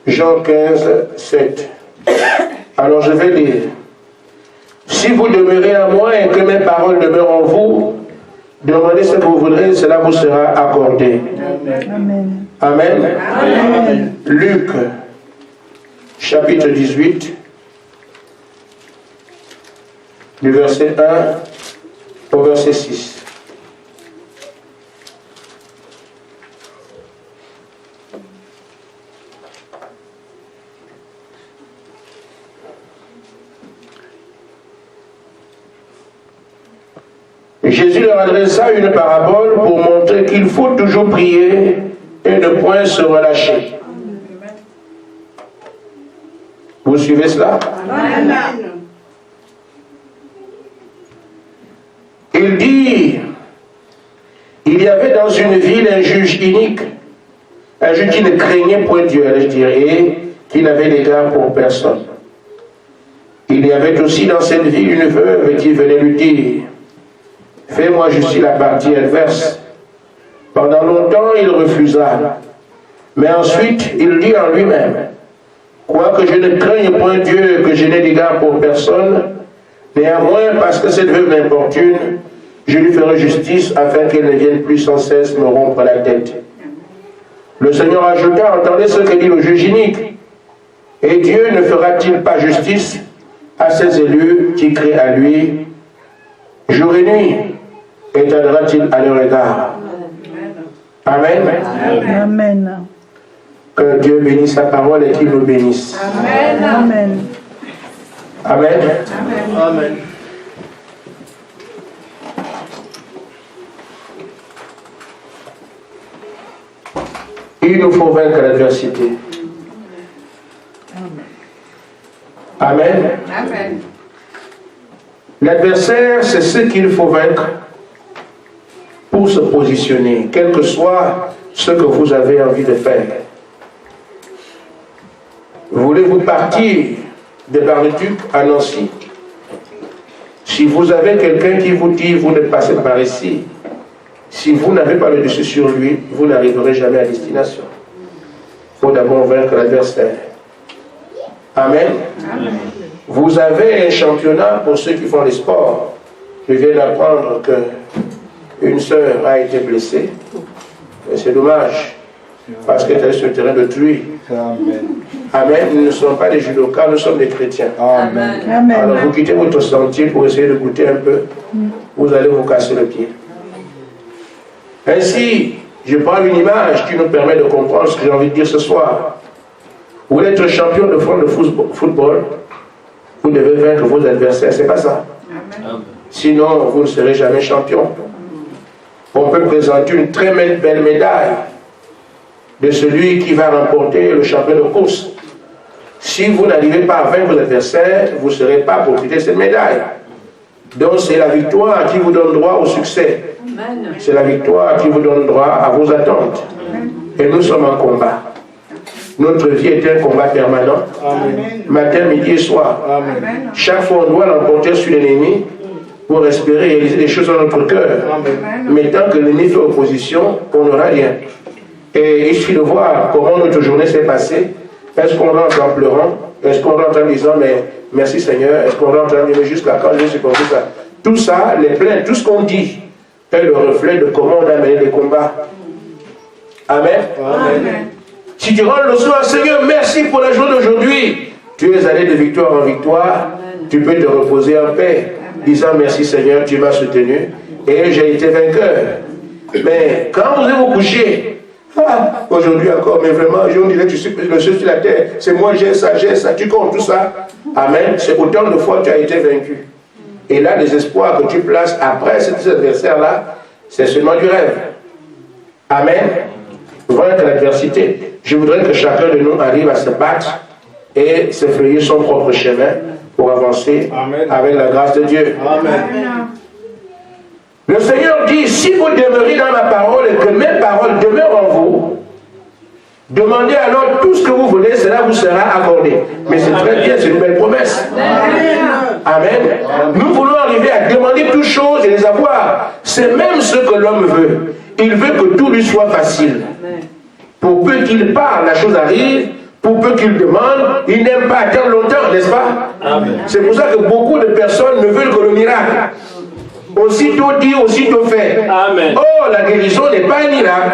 Jean 15, 7. Alors je vais lire. Si vous demeurez à moi et que mes paroles demeurent en vous, demandez ce que vous voudrez, cela vous sera accordé. Amen. Amen. Amen. Luc, chapitre 18, du verset 1 au verset 6. Jésus leur adressa une parabole pour montrer qu'il faut toujours prier et ne point se relâcher. Vous suivez cela? Amen. Il dit, il y avait dans une ville un juge inique, un juge qui ne craignait point Dieu, je dirais, qui n'avait d'égard pour personne. Il y avait aussi dans cette ville une veuve qui venait lui dire, fais-moi justice la partie adverse. Pendant longtemps, il refusa. Mais ensuite, il dit en lui-même, quoique je ne craigne point Dieu, que je n'ai d'égard pour personne, néanmoins, parce que cette veuve m'importune, je lui ferai justice afin qu'elle ne vienne plus sans cesse me rompre la tête. Le Seigneur ajouta, entendez ce que dit le juge inique. Et Dieu ne fera-t-il pas justice à ses élus qui crient à lui jour et nuit? Et tardera-t-il à leur égard? Amen. Amen. Que Dieu bénisse sa parole et qu'il nous bénisse. Amen. Amen. Amen. Amen. Amen. Il nous faut vaincre l'adversité. Amen. Amen. L'adversaire, c'est ce qu'il faut vaincre pour se positionner, quel que soit ce que vous avez envie de faire. Voulez-vous partir de Bar-le-Duc à Nancy? Si vous avez quelqu'un qui vous dit vous ne passez par ici, si vous n'avez pas le dessus sur lui, vous n'arriverez jamais à destination. Il faut d'abord vaincre l'adversaire. Amen. Amen. Vous avez un championnat pour ceux qui font les sports. Je viens d'apprendre qu'une sœur a été blessée. Et c'est dommage, parce qu'elle est sur le terrain de pluie. Amen. Amen. Nous ne sommes pas des judokas, nous sommes des chrétiens. Amen. Amen. Alors vous quittez votre sentier pour essayer de goûter un peu. Vous allez vous casser le pied. Ainsi, je prends une image qui nous permet de comprendre ce que j'ai envie de dire ce soir. Vous voulez être champion de France de football, vous devez vaincre vos adversaires, c'est pas ça. Amen. Sinon, vous ne serez jamais champion. On peut présenter une très belle médaille de celui qui va remporter le champion de course. Si vous n'arrivez pas à vaincre vos adversaires, vous ne serez pas propriétaire de cette médaille. Donc c'est la victoire qui vous donne droit au succès. C'est la victoire qui vous donne droit à vos attentes. Et nous sommes en combat. Notre vie est un combat permanent. Amen. Matin, midi et soir. Amen. Chaque fois, on doit l'emporter sur l'ennemi pour espérer réaliser des choses dans notre cœur. Amen. Mais tant que l'ennemi fait opposition, on n'aura rien. Et il suffit de voir comment notre journée s'est passée. Est-ce qu'on rentre en pleurant? Est-ce qu'on rentre en disant mais merci Seigneur? Est-ce qu'on rentre en disant jusqu'à quand j'ai supporté ça? Tout ça, les plaintes, tout ce qu'on dit est le reflet de comment on a mené les combats. Amen. Amen. Si tu rends le soir, Seigneur, merci pour la journée d'aujourd'hui. Tu es allé de victoire en victoire. Amen. Tu peux te reposer en paix, disant merci Seigneur, tu m'as soutenu et j'ai été vainqueur. Mais quand vous allez vous coucher, aujourd'hui encore, mais vraiment, on dirait que tu suis le ciel sur la terre, c'est moi, j'ai ça, tu comptes tout ça. Amen. C'est autant de fois que tu as été vaincu. Et là, les espoirs que tu places après cet adversaire-là, c'est seulement du rêve. Amen. Vaincre l'adversité. Je voudrais que chacun de nous arrive à se battre et se frayer son propre chemin pour avancer. Amen. Avec la grâce de Dieu. Amen. Le Seigneur dit, si vous demeurez dans ma parole et que mes paroles demeurent en vous, demandez alors tout ce que vous voulez, cela vous sera accordé. Mais c'est très bien, c'est une belle promesse. Amen. Amen. Nous voulons arriver à demander toutes choses et les avoir. C'est même ce que l'homme veut. Il veut que tout lui soit facile. Pour peu qu'il parle, la chose arrive. Pour peu qu'il demande, il n'aime pas attendre longtemps, n'est-ce pas? C'est pour ça que beaucoup de personnes ne veulent que le miracle. Aussitôt dit, aussitôt fait. Amen. Oh, la guérison n'est pas un miracle.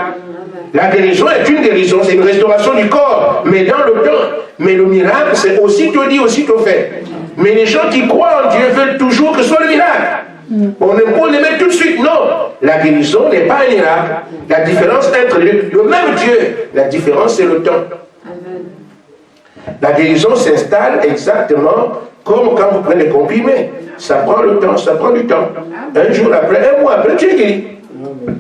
La guérison est une guérison, c'est une restauration du corps, mais dans le temps. Mais le miracle, c'est aussitôt dit, aussitôt fait. Mais les gens qui croient en Dieu veulent toujours que ce soit le miracle. On ne peut les mettre tout de suite, non. La guérison n'est pas un miracle. La différence entre le même Dieu, la différence c'est le temps. La guérison s'installe exactement comme quand vous prenez les comprimés. Ça prend le temps, ça prend du temps. Un jour après, un mois après, tu es guéri.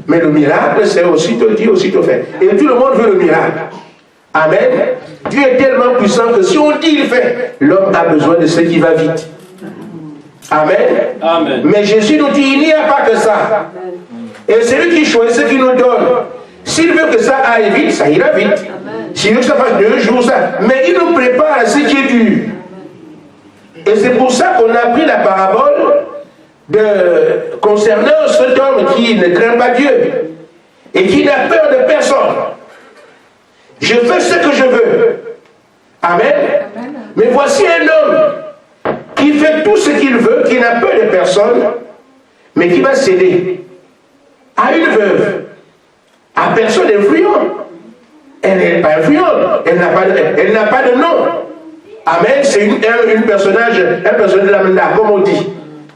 Mais le miracle, c'est aussitôt dit, aussitôt fait. Et tout le monde veut le miracle. Amen. Dieu est tellement puissant que si on dit il fait, l'homme a besoin de ce qui va vite. Amen. Amen. Mais Jésus nous dit, il n'y a pas que ça. Et c'est lui qui choisit ce qu'il nous donne. S'il veut que ça aille vite, ça ira vite. S'il veut que ça fasse 2 jours, ça. Mais il nous prépare à ce qui est dur. Et c'est pour ça qu'on a pris la parabole concernant cet homme qui ne craint pas Dieu et qui n'a peur de personne. Je fais ce que je veux. Amen. Mais voici un homme qui fait tout ce qu'il veut, qui n'a peur de personne, mais qui va céder à une veuve, à personne influente. Elle n'est pas influente, elle n'a pas de nom. Amen, c'est un personnage de lambda, comme on dit.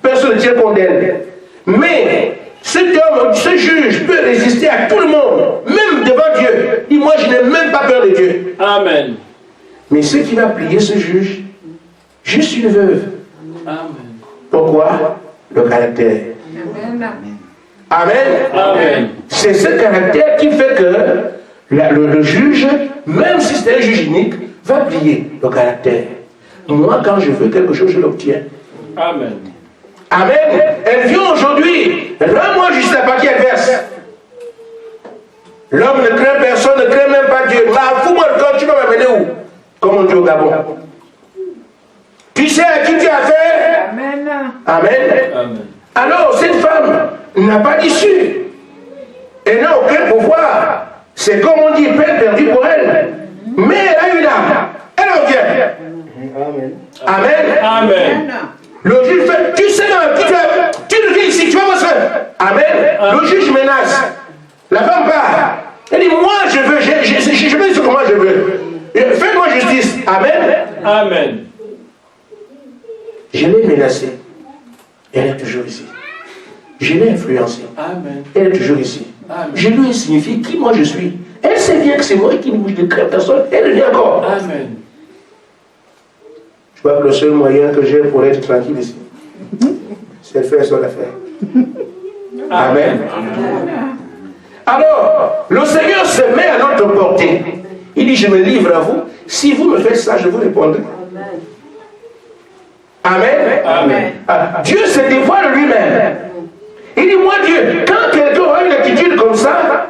Personne ne tient compte d'elle. Mais cet homme, ce juge, peut résister à tout le monde, même devant Dieu. Il dit, moi je n'ai même pas peur de Dieu. Amen. Mais ce qui va plier ce juge, juste une veuve. Amen. Pourquoi? Le caractère. Amen. Amen. C'est ce caractère qui fait que le juge, même si c'est un juge unique, va plier le caractère. Moi, quand je veux quelque chose, je l'obtiens. Amen. Amen. Elle vient aujourd'hui. Rends-moi juste la partie adverse. L'homme ne craint personne, ne craint même pas Dieu. Fous-moi le corps, tu vas m'amener où? Comme on dit au Gabon. Tu sais à qui tu as affaire? Amen. Amen. Amen. Alors, cette femme n'a pas d'issue. Elle n'a aucun pouvoir. C'est comme on dit, peine perdue pour elle. Mais elle a une âme. Elle revient. Amen. Amen. Amen. Le juge fait, tu sais qui tu es, tu reviens ici, tu vas me faire. Amen. Le juge menace. La femme part. Elle dit, moi je veux, je veux ce que moi je veux. Fais-moi justice. Amen. Amen. Je l'ai menacée. Elle est toujours ici. Je l'ai influencée. Amen. Elle est toujours ici. Amen. Je lui ai signifié qui moi je suis. Elle sait bien que c'est moi qui ne bouge de personne. Elle vient encore. Amen. Je crois que le seul moyen que j'ai pour être tranquille ici, c'est de faire son affaire. Amen. Alors, le Seigneur se met à notre portée. Il dit, je me livre à vous. Si vous me faites ça, je vous répondrai. Amen. Amen. Dieu se dévoile lui-même. Il dit, moi Dieu, quand quelqu'un aura une attitude comme ça,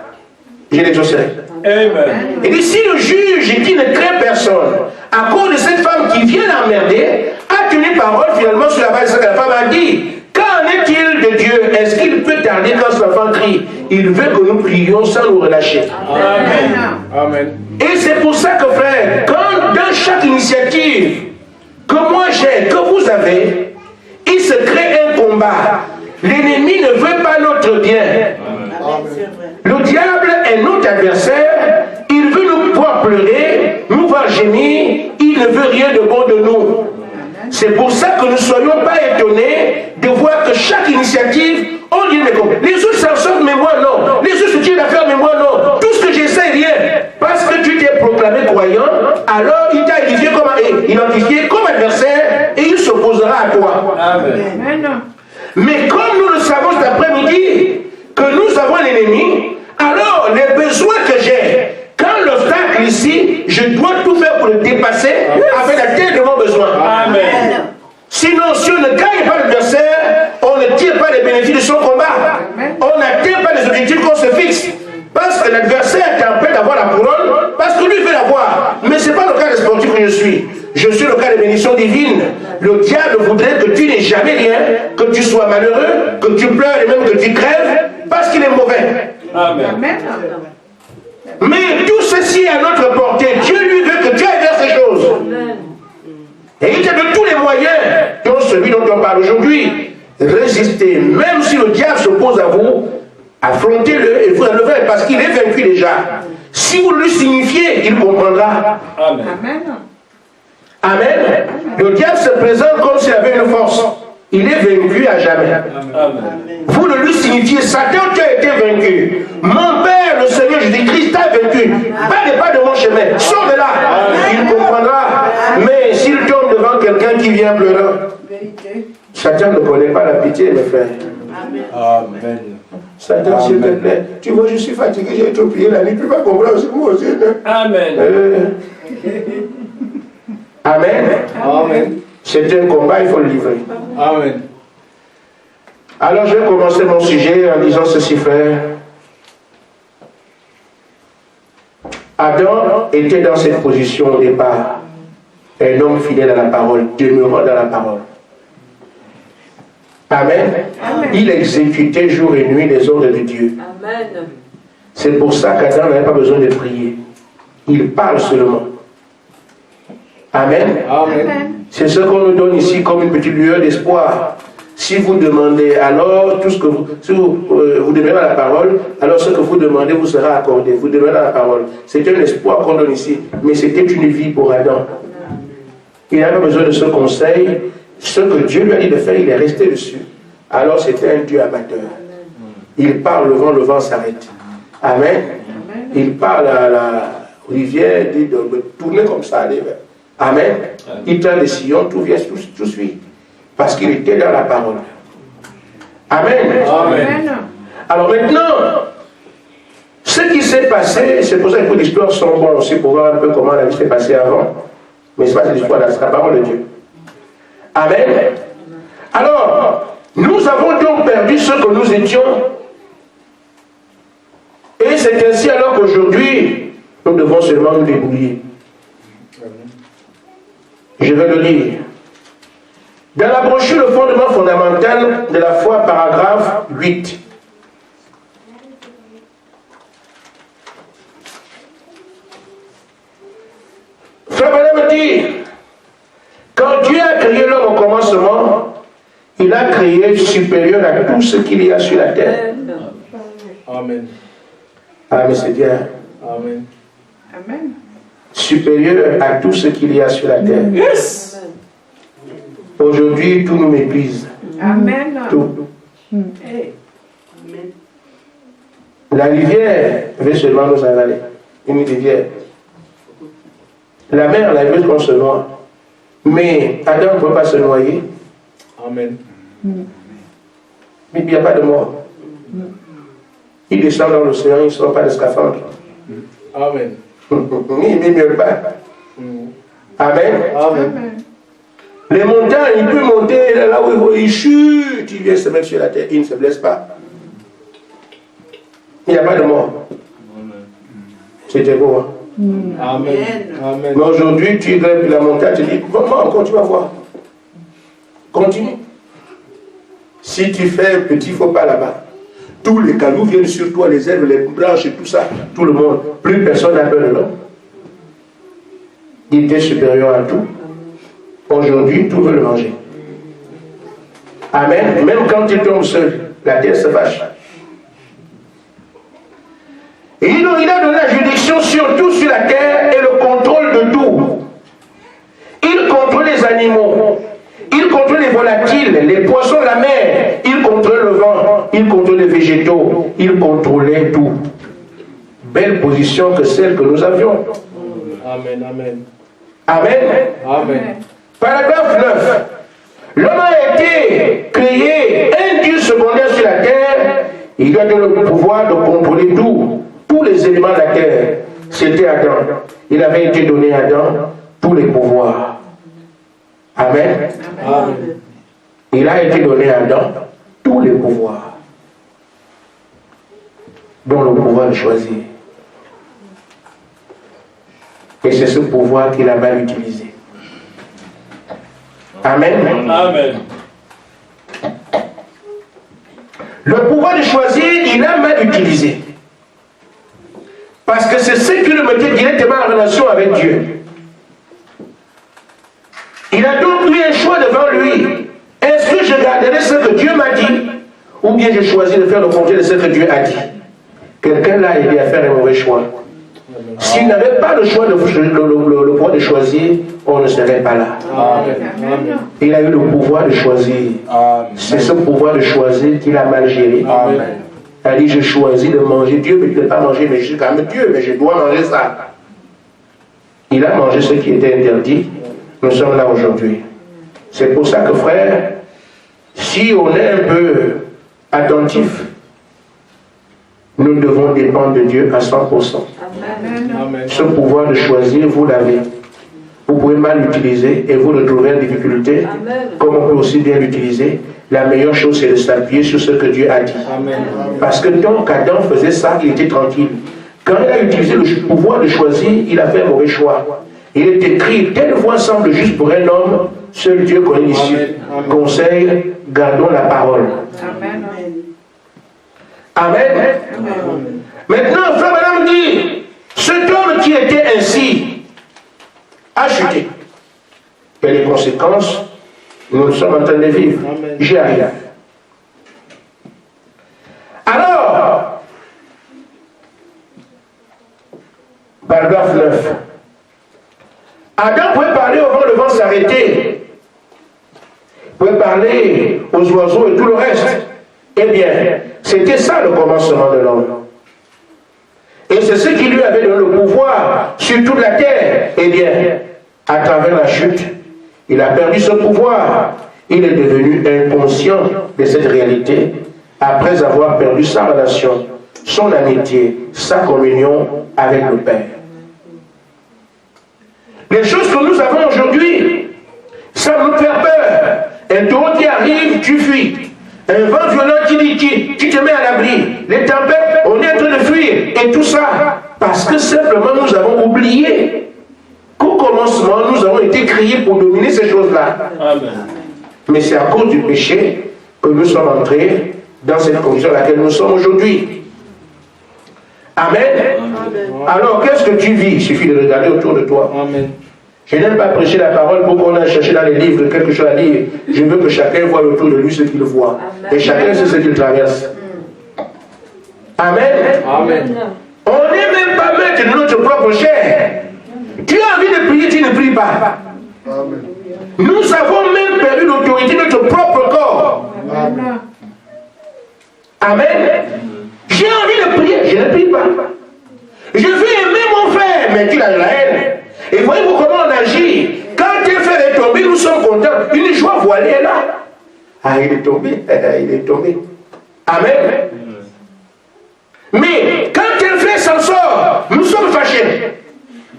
je l'exaucerai. Amen. Il dit, si le juge qui ne craint personne, à cause de cette femme qui vient l'emmerder, a tenu parole finalement sur la base de ce que la femme a dit, qu'en est-il de Dieu? Est-ce qu'il peut tarder quand son enfant crie? Il veut que nous prions sans nous relâcher. Amen. Amen. Et c'est pour ça que, frère, quand dans chaque initiative que moi j'ai, que vous avez, il se crée un combat. L'ennemi ne veut pas notre bien. Le diable est notre adversaire. Il veut nous voir pleurer, nous voir gémir. Il ne veut rien de bon de nous. C'est pour ça que nous ne soyons pas étonnés de voir que chaque initiative, on dit, mais les autres s'en sortent, mais moi non. Les autres se tiennent à faire, mais moi non. Tout ce que j'essaie, rien. Parce que tu t'es proclamé croyant, alors il t'a identifié comme adversaire et il s'opposera à toi. Amen. Mais comme nous le savons cet après-midi, que nous avons l'ennemi, alors les besoins que j'ai, quand l'obstacle ici, je dois tout faire pour le dépasser afin d'atteindre mon besoin. Amen. Sinon, si on ne gagne pas l'adversaire, on ne tire pas les bénéfices de son combat. On n'atteint pas les objectifs qu'on se fixe. Parce que l'adversaire t'empêche d'avoir la couronne, parce que lui veut l'avoir. Mais ce n'est pas le cas des sportifs que je suis. Je suis le cas des bénédictions divines. Le diable voudrait que tu n'aies jamais rien, que tu sois malheureux, que tu pleures et même que tu crèves, parce qu'il est mauvais. Amen. Mais tout ceci est à notre portée. Dieu lui veut que tu ailles vers Et il dit de tous les moyens, dont celui dont on parle aujourd'hui, résistez, même si le diable s'oppose à vous, affrontez-le et vous relevez, parce qu'il est vaincu déjà. Si vous lui signifiez, il comprendra. Amen. Amen. Le diable se présente comme s'il avait une force. Il est vaincu à jamais. Amen. Vous le lui signifiez, Satan, tu as été vaincu. Mon Père, le Seigneur Jésus-Christ, t'a vaincu. Pas de mon chemin. Sors de là. Il comprendra. Mais s'il tombe devant quelqu'un qui vient pleurant, Satan ne connaît pas la pitié, mes frères. Amen. Satan, s'il te plaît, tu vois, je suis fatigué, j'ai trop prié la nuit, tu vas comprendre aussi, moi aussi. Amen. Amen. Amen. C'est un combat, il faut le livrer. Amen. Alors je vais commencer mon sujet en disant ceci, frère. Adam était dans cette position au départ. Un homme fidèle à la parole, demeurant dans la parole. Amen. Amen. Il exécutait jour et nuit les ordres de Dieu. Amen. C'est pour ça qu'Adam n'avait pas besoin de prier. Il parle seulement. Amen. Amen. C'est ce qu'on nous donne ici comme une petite lueur d'espoir. Si vous demandez, alors tout ce que vous, si vous demandez à la parole, alors ce que vous demandez vous sera accordé. Vous demandez à la parole. C'est un espoir qu'on donne ici, mais c'était une vie pour Adam. Il n'avait pas besoin de ce conseil. Ce que Dieu lui a dit de faire, il est resté dessus. Alors c'était un Dieu amateur. Il parle, le vent s'arrête. Amen. Il parle à la rivière, il dit de tourner comme ça. Amen. Il prend des sillons, tout vient, tout suit. Parce qu'il était dans la parole. Amen. Amen. Alors maintenant, ce qui s'est passé, c'est pour ça que les histoires sont bonnes aussi pour voir un peu comment la vie s'est passée avant. Mais ce n'est pas l'histoire, c'est la parole de Dieu. Amen. Alors, nous avons donc perdu ce que nous étions. Et c'est ainsi alors qu'aujourd'hui, nous devons seulement nous débrouiller. Je vais le lire. Dans la brochure Le fondement fondamental de la foi, paragraphe 8. Frère Branham dit, quand Dieu a créé l'homme au commencement, il a créé supérieur à tout ce qu'il y a sur la terre. Amen. Ah, mais c'est bien. Amen. Amen. Supérieur à tout ce qu'il y a sur la terre. Yes. Aujourd'hui, tout nous méprise. Amen. Tout. Amen. La rivière veut seulement nous avaler. Une rivière. La mer, la veut qu'on se noie. Mais Adam ne peut pas se noyer. Amen. Mais il n'y a pas de mort. Il descend dans l'océan, il ne sort pas de scaphandre. Amen. Il ne mieux pas. Amen. Amen. Les montagnes, il peut monter là où il chute, il vient se mettre sur la terre, il ne se blesse pas. Il n'y a pas de mort. C'était beau, hein? Amen. Amen. Mais aujourd'hui, tu grimpes la montagne, tu dis, maman, encore tu vas voir. Continue. Si tu fais un petit faux pas là-bas, tous les cailloux viennent sur toi, les herbes, les branches et tout ça, tout le monde. Plus personne n'a peur de l'homme. Il était supérieur à tout. Aujourd'hui, tout veut le manger. Amen. Même quand il tombe seul, la terre se fâche. Et il a donné la juridiction sur tout sur la terre et le contrôle de tout. Il contrôle les animaux, il contrôle les volatiles, les poissons de la mer, il contrôle le vent, il contrôle les végétaux, il contrôlait tout. Belle position que celle que nous avions. Amen. Amen. Amen. Amen. Paragraphe 9. L'homme a été créé un Dieu secondaire sur la terre. Il a donné le pouvoir de contrôler tout. Tous les éléments de la terre. C'était Adam. Il avait été donné à Adam tous les pouvoirs. Amen. Amen. Il a été donné à Adam tous les pouvoirs. Dont le pouvoir de choisir. Et c'est ce pouvoir qu'il a mal utilisé. Amen. Amen. Le pouvoir de choisir, il a mal utilisé. Parce que c'est ce qui le mettait directement en relation avec Dieu. Il a devant lui. Est-ce que je garderai ce que Dieu m'a dit ou bien je choisis de faire le contraire de ce que Dieu a dit? Quelqu'un l'a aidé à faire un mauvais choix. S'il n'avait pas le choix le pouvoir de choisir, on ne serait pas là. Amen. Il a eu le pouvoir de choisir. C'est ce pouvoir de choisir qu'il a mal géré. Amen. Il a dit, je choisis de manger. Dieu ne peut pas manger, mais je suis quand même Dieu, mais je dois manger ça. Il a mangé ce qui était interdit. Nous sommes là aujourd'hui. C'est pour ça que, frère, si on est un peu attentif, nous devons dépendre de Dieu à 100%. Amen. Ce pouvoir de choisir, vous l'avez. Vous pouvez mal l'utiliser et vous le trouvez en difficulté, comme on peut aussi bien l'utiliser. La meilleure chose, c'est de s'appuyer sur ce que Dieu a dit. Amen. Parce que tant qu'Adam faisait ça, il était tranquille. Quand il a utilisé le pouvoir de choisir, il a fait un mauvais choix. Il est écrit, telle voix semble juste pour un homme, seul Dieu connaît l'issue. Conseil, gardons la parole. Amen. Amen. Maintenant, frère madame dit, cet homme qui était ainsi a chuté. Et les conséquences, nous sommes en train de vivre. J'y arrive. Alors, paragraphe 9. Adam pouvait parler au vent, le vent s'arrêter. Il pouvait parler aux oiseaux et tout le reste. Eh bien, c'était ça le commencement de l'homme. Et c'est ce qui lui avait donné le pouvoir sur toute la terre. Eh bien, à travers la chute, il a perdu ce pouvoir. Il est devenu inconscient de cette réalité après avoir perdu sa relation, son amitié, sa communion avec le Père. Les choses que nous avons aujourd'hui, ça nous fait peur. Un taureau qui arrive, tu fuis. Un vent violent qui dit, tu te mets à l'abri. Les tempêtes, on est en train de fuir. Et tout ça, parce que simplement nous avons oublié qu'au commencement, nous avons été créés pour dominer ces choses-là. Mais c'est à cause du péché que nous sommes entrés dans cette condition à laquelle nous sommes aujourd'hui. Amen. Alors, qu'est-ce que tu vis? Il suffit de regarder autour de toi. Amen. Je n'aime pas prêcher la parole pour qu'on aille chercher dans les livres quelque chose à dire. Je veux que chacun voie autour de lui ce qu'il voit. Et chacun sait ce qu'il traverse. Amen. Amen. On n'est même pas maître de notre propre chair. Tu as envie de prier, tu ne pries pas. Amen. Nous avons même perdu l'autorité de notre propre corps. Amen. Amen. J'ai envie de prier, je ne prie pas. Je veux aimer mon frère, mais tu as la haine. Et voyez-vous comment on agit. Quand un frère est tombé, nous sommes contents. Une joie voilée est là. Ah, il est tombé, il est tombé. Amen. Mais quand un frère s'en sort, nous sommes fâchés.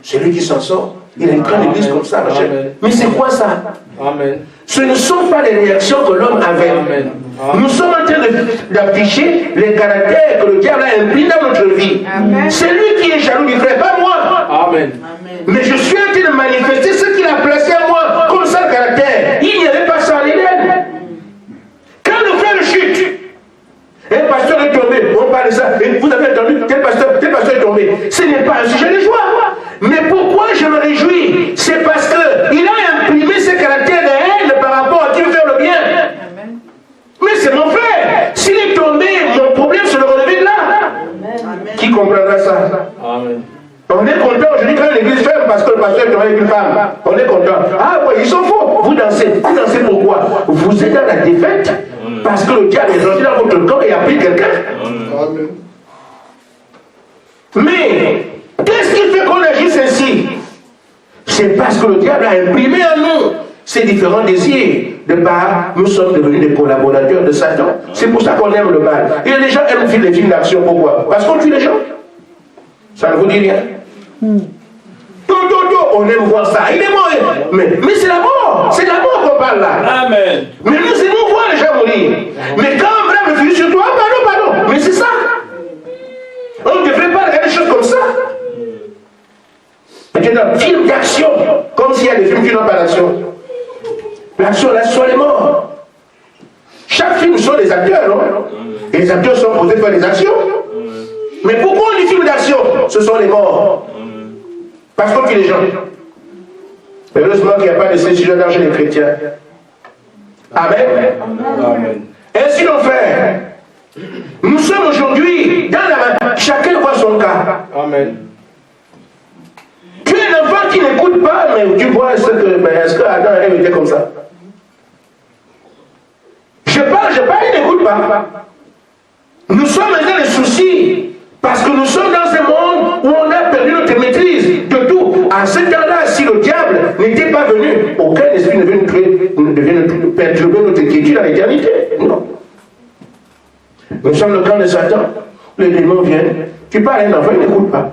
Celui qui s'en sort, il est dans l'église comme ça, fâché. Mais c'est quoi ça? Amen. Ce ne sont pas les réactions que l'homme avait. Amen. Nous sommes en train d'afficher les caractères que le diable a imprimés dans notre vie. C'est lui qui est jaloux du frère, pas moi. Amen. Mais je suis en train de manifester ce qu'il a placé en moi comme ça le caractère. Il n'y avait pas ça en Éden. Quand le frère chute, un pasteur est tombé, on parle de ça, et vous avez entendu, tel pasteur est tombé. Ce n'est pas un sujet de joie. Mais pourquoi je me réjouis? C'est parce qu'il a imprimé ce caractère de haine par rapport à qui veut faire le bien. Mais c'est mon frère. S'il est tombé, mon problème c'est de relever de là. Amen. Qui comprendra ça? Amen. On est content aujourd'hui quand l'église ferme parce que le pasteur est tombé avec une femme. On est content. Ah oui, ils sont faux. Vous dansez. Vous dansez pourquoi? Vous êtes dans la défaite parce que le diable est rentré dans votre corps et a pris quelqu'un. Amen. Mais qu'est-ce qui fait qu'on agisse ainsi? C'est parce que le diable a imprimé en nous ces différents désirs. De part, nous sommes devenus des collaborateurs de Satan. C'est pour ça qu'on aime le mal. Et les gens aiment les films d'action. Pourquoi? Parce qu'on tue les gens. Ça ne vous dit rien? On aime voir ça. Il est mort. Mais c'est la mort. C'est la mort qu'on parle là. Amen. Mais nous aimons voir les gens mourir. Mais quand un brave finit sur toi, pardon. Mais c'est ça. On ne devrait pas regarder des choses comme ça. Maintenant, film d'action. Comme s'il y a des films qui n'ont pas d'action. L'action, là, ce sont les morts. Chaque film sont des acteurs, non? Et les acteurs sont posés pour des actions. Mais pourquoi on dit film d'action? Ce sont les morts. Parce qu'on tue les gens. Heureusement qu'il n'y a pas de ces sujets dans chez les chrétiens. Amen. Amen. Ainsi donc, frère, nous sommes aujourd'hui dans la... Chacun voit son cas. Amen. Tu es un enfant qui n'écoute pas, mais tu vois ce que... Mais est-ce que Adam et Ève étaient comme ça? Je parle, il n'écoute pas. Nous sommes dans les soucis parce que nous sommes dans un monde où on a perdu notre maîtrise de tout. À ce temps-là, si le diable n'était pas venu, aucun esprit ne devait nous perturber notre quiétude à l'éternité. Non. Nous sommes le camp de Satan. Les démons viennent. Tu parles à un enfant, il n'écoute pas.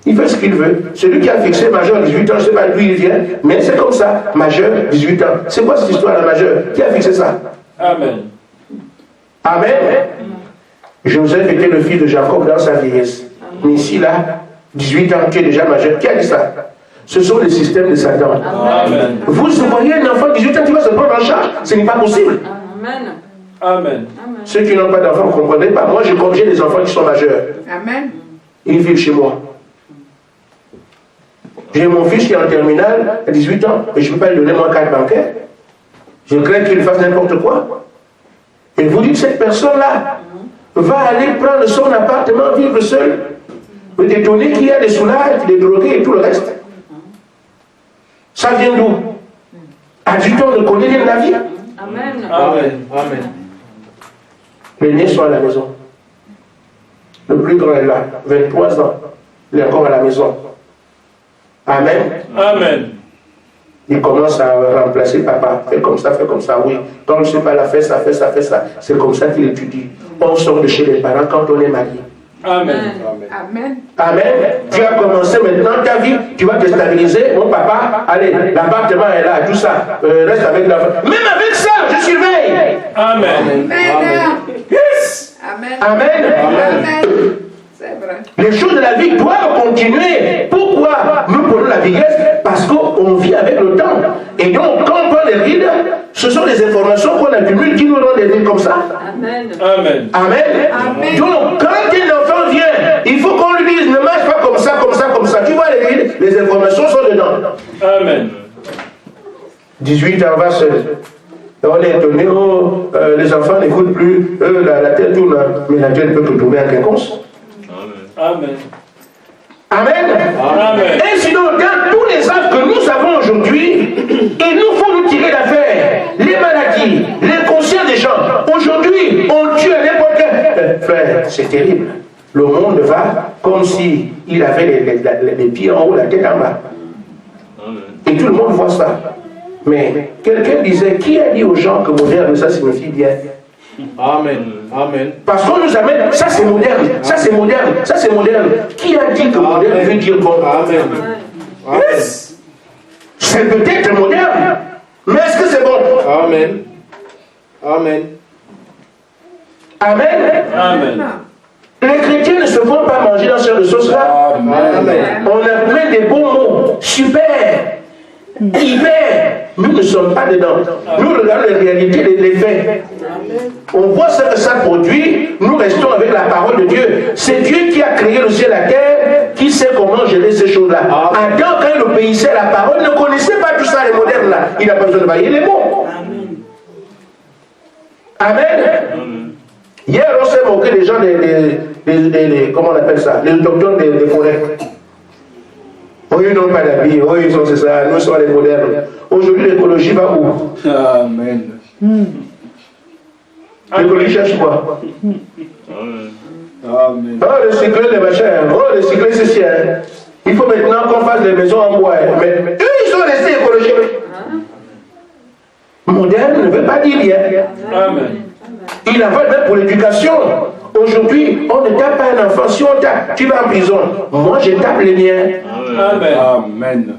Il fait ce qu'il veut. Celui qui a fixé majeur 18 ans, je ne sais pas d'où il vient, mais c'est comme ça. Majeur 18 ans. C'est quoi cette histoire, la majeur? Qui a fixé ça? Amen. Amen. Joseph était le fils de Jacob dans sa vieillesse. Mais ici, là, 18 ans, tu es déjà majeur. Qui a dit ça? Ce sont les systèmes de Satan. Amen. Vous voyez un enfant de 18 ans qui va se prendre en charge. Ce n'est pas possible. Amen. Amen. Ceux qui n'ont pas d'enfants ne comprennent pas. Moi, j'ai des enfants qui sont majeurs. Amen. Ils vivent chez moi. J'ai mon fils qui est en terminale à 18 ans, mais je ne peux pas lui donner mon carte bancaire. Je crains qu'il fasse n'importe quoi. Et vous dites, cette personne-là va aller prendre son appartement, vivre seul. Vous êtes étonné qu'il y a des soulages, des drogués et tout le reste. Ça vient d'où? A-t-on de connaître la vie? Amen. Amen. Amen. Les nés sont à la maison. Le plus grand est là, 23 ans. Il est encore à la maison. Amen. Amen. Il commence à remplacer papa. Fais comme ça, oui. Quand je ne sais pas la faire ça, fais ça, fais ça. C'est comme ça qu'il étudie. On sort de chez les parents quand on est marié. Amen. Amen. Amen. Tu as commencé maintenant ta vie, tu vas te stabiliser. Mon papa, allez, l'appartement est là, tout ça. Reste avec la femme. Même avec ça, je surveille. Amen. Amen. Yes. Amen. Amen. Amen. C'est vrai. Les choses de la vie doivent continuer. Pourquoi nous prenons la vieillesse? Parce qu'on vit avec le temps. Et donc, quand on prend les rides, ce sont des informations qu'on accumule qui nous rendent des rides comme ça. Amen. Amen. Amen. Amen. Donc, quand un enfant vient, il faut qu'on lui dise, ne marche pas comme ça, comme ça, comme ça. Tu vois les rides, les informations sont dedans. Amen. 18 ans, va seul. Et on est étonné, les enfants n'écoutent plus, la tête tourne, mais la tête peut tourner à quinconce. Amen. Amen. Amen. Et sinon, dans tous les actes que nous avons aujourd'hui, il nous faut nous tirer d'affaire. Les maladies, l'inconscient des gens. Aujourd'hui, on tue à n'importe quel. Frère, c'est terrible. Le monde va comme si il avait les pieds en haut, la tête en bas. Et tout le monde voit ça. Mais quelqu'un disait, qui a dit aux gens que moderne, ça signifie bien? Amen. Amen. Parce qu'on nous amène, ça c'est moderne, ça c'est moderne, ça c'est moderne. Qui a dit que moderne veut dire bon? Amen. Yes. C'est peut-être moderne, mais est-ce que c'est bon? Amen. Amen. Amen. Amen. Les chrétiens ne se font pas manger dans ce sauce-là. Amen. On a plein de bons mots. Super. Hyper. Nous ne sommes pas dedans. Nous regardons les réalités, les faits. On voit ce que ça produit. Nous restons avec la parole de Dieu. C'est Dieu qui a créé le ciel et la terre, qui sait comment gérer ces choses-là. Adam, quand il obéissait à la parole, ne connaissait pas tout ça, les modernes là. Il n'a pas besoin de bailler les mots. Amen. Hier, on s'est moqué des gens, comment on appelle ça, les docteurs des forêts. Oh, ils n'ont pas d'habits, oh, ils sont c'est ça, nous sommes les modernes. Aujourd'hui, l'écologie va où? Amen. L'écologie cherche quoi? Amen. Oh, le cycler, les machins, oh, le cycler, c'est ça. Il faut maintenant qu'on fasse des maisons en bois. Mais eux, ils sont restés écologiques. Moderne ne veut pas dire rien. Amen. Il en va même pour l'éducation. Aujourd'hui, on ne tape pas un enfant. Si on tape, tu vas en prison. Moi, je tape les miens. Amen. Amen.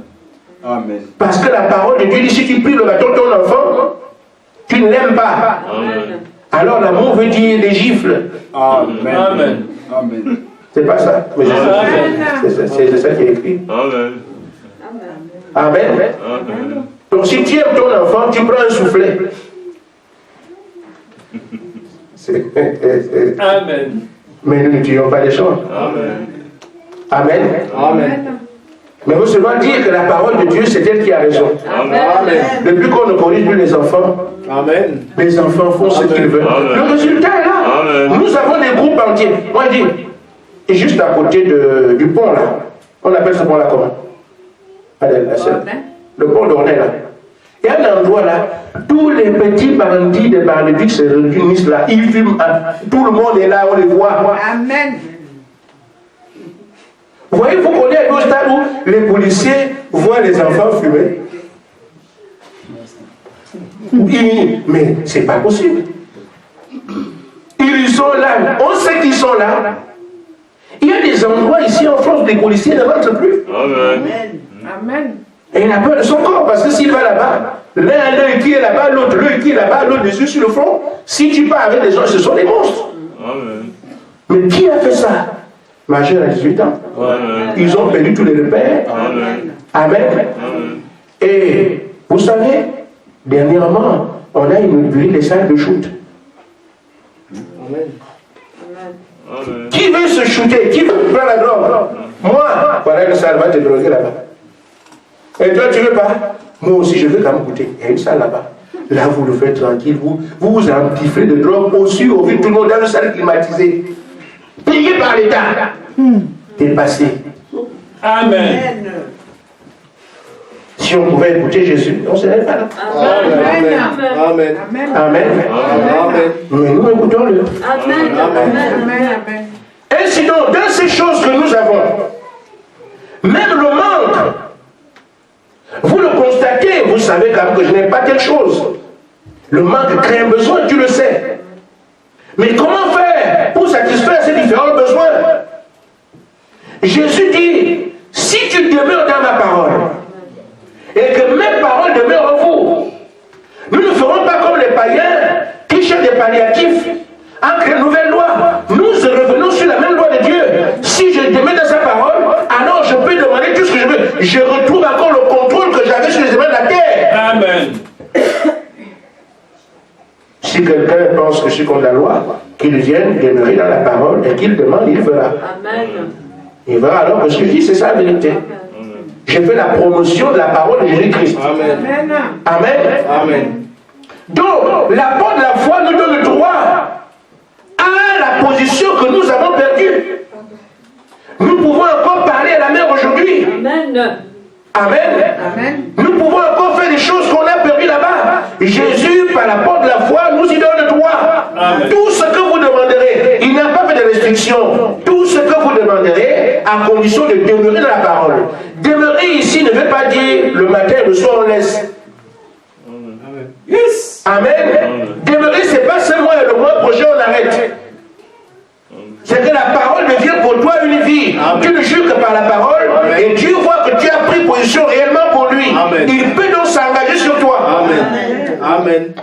Amen. Parce que la parole de Dieu dit, si tu pries le bâton de ton enfant, tu ne l'aimes pas. Amen. Alors l'amour veut dire les gifles. Amen. Amen. Amen. C'est pas ça. Mais c'est ça qui est écrit. Amen. Amen. Amen. Donc si tu aimes ton enfant, tu prends un soufflet. Amen. Mais nous ne tuons pas les gens. Amen. Amen. Amen. Mais vous seulement dire que la parole de Dieu, c'est elle qui a raison. Amen. Depuis qu'on ne corrige plus les enfants, Amen. les enfants font ce qu'ils veulent. Amen. Le résultat est là. Amen. Nous avons des groupes entiers. Moi, je dis, et juste à côté du pont, là, on appelle ce pont-là comment? Le pont d'Ornay, là. Il y a un endroit là, tous les petits bandits des bandits se réunissent là, ils fument, tout le monde est là, on les voit. Amen. Vous voyez, vous connaissez au stade où les policiers voient les enfants fumer. Mais c'est pas possible. Ils sont là, on sait qu'ils sont là. Il y a des endroits ici en France où les policiers ne rentrent plus. Amen. Amen. Et il a peur de son corps, parce que s'il va là-bas, l'un qui est là-bas, l'autre qui est là-bas, l'autre les yeux sur le front, si tu pars avec des gens, ce sont des monstres. Amen. Mais qui a fait ça? Majeur à 18 ans. Amen. Ils ont perdu tous les repères. Amen. Amen. Amen. Et vous savez, dernièrement, on a inauguré les salles de shoot. Amen. Amen. Qui veut se shooter? Qui veut prendre la drogue? Moi, voilà une salle, va te droguer là-bas. Et toi, tu veux pas? Moi aussi, je veux quand même goûter. Il y a une salle là-bas. Là, vous le faites tranquille. Vous empifflez de drogue aussi au vu de tout le monde dans une salle climatisée. Payé par l'État. Dépassé. Amen. Si on pouvait écouter Jésus, on ne serait pas là. Amen. Amen. Amen. Amen. Amen. Mais nous écoutons-le. Amen. Amen. Ainsi donc, dans ces choses que nous avons, même le manque, vous le constatez, vous savez quand même que je n'ai pas telle chose. Le manque crée un besoin, tu le sais. Mais comment faire pour satisfaire ces différents besoins? Jésus dit, si tu demeures dans ma parole, et que mes paroles demeurent en vous, nous ne ferons pas comme les païens qui cherchent des palliatifs en créant une nouvelle loi. Nous revenons sur la même loi de Dieu. Si je demeure dans sa parole, alors je peux demander tout ce que je veux. Je retrouve encore le contrôle que j'avais sur les éléments de la terre. Amen. Si quelqu'un pense que je suis contre la loi, qu'il vienne demeurer dans la parole et qu'il demande, il verra. Amen. Il verra alors que ce que je dis, c'est ça la vérité. Je fais la promotion de la parole de Jésus-Christ. Amen. Amen. Amen. Donc, l'apport de la foi nous donne le droit à la position que nous avons perdue. Nous pouvons encore parler à la mer aujourd'hui. Amen. Amen. Amen. Nous pouvons encore faire des choses qu'on a perdues là-bas. Jésus, par l'apport de la foi, nous y donne le droit. Amen. Tout ce que vous demanderez, il n'a pas fait de restriction. Tout ce que vous demanderez, à condition de demeurer dans la parole. Demeurer ici ne veut pas dire le matin et le soir on laisse. Yes. Amen. Demeurer, c'est pas seulement le mois prochain on arrête. C'est que la parole devient pour toi une vie. Amen. Tu ne jures que par la parole. Amen. Et Dieu voit que tu as pris position réellement pour lui. Amen. Il peut donc s'engager sur toi. Amen. Amen.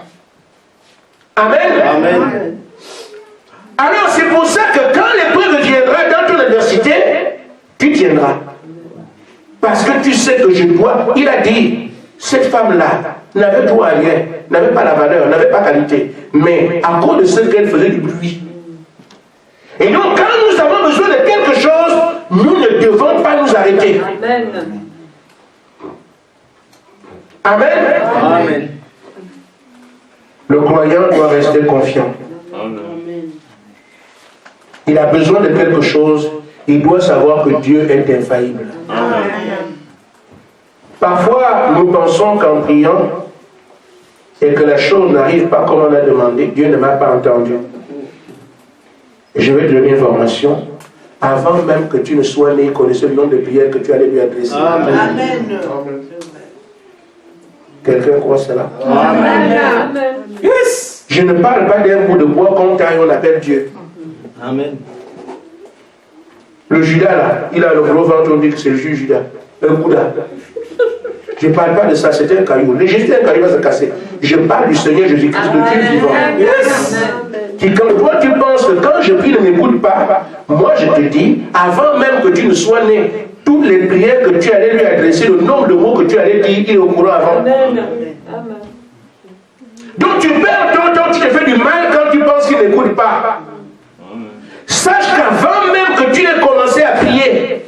Amen. Amen. Alors c'est pour ça que quand l'épreuve viendra dans ton adversité, tu tiendras. Parce que tu sais que je dois. Il a dit, cette femme-là n'avait droit à rien, n'avait pas la valeur, n'avait pas qualité. Mais à cause de ce qu'elle faisait du bruit. Et donc quand nous avons besoin de quelque chose, nous ne devons pas nous arrêter. Amen. Amen. Amen. Le croyant doit rester confiant. Amen. Il a besoin de quelque chose, il doit savoir que Dieu est infaillible. Amen. Parfois, nous pensons qu'en priant et que la chose n'arrive pas comme on a demandé, Dieu ne m'a pas entendu. Je vais te donner une information. Avant même que tu ne sois né, connaissez le nombre de prières que tu allais lui adresser. Amen. Quelqu'un croit cela? Amen. Yes. Je ne parle pas d'un bout de bois qu'on taille, on appelle Dieu. Amen. Le Judas là, il a le gros ventre, on dit que c'est le juge Judas. Un Bouddha. Je ne parle pas de ça, c'est un caillou. Le geste d'un caillou va se casser. Je parle du Seigneur Jésus-Christ, de Dieu vivant. Yes. Qui, quand toi tu penses que quand je prie ne m'écoute pas, moi je te dis, avant même que tu ne sois né, toutes les prières que tu allais lui adresser, le nombre de mots que tu allais dire, il est au courant avant. Amen. Donc tu perds ton temps, tu te fais du mal quand tu penses qu'il n'écoute pas. Sache qu'avant même que tu aies commencé à prier,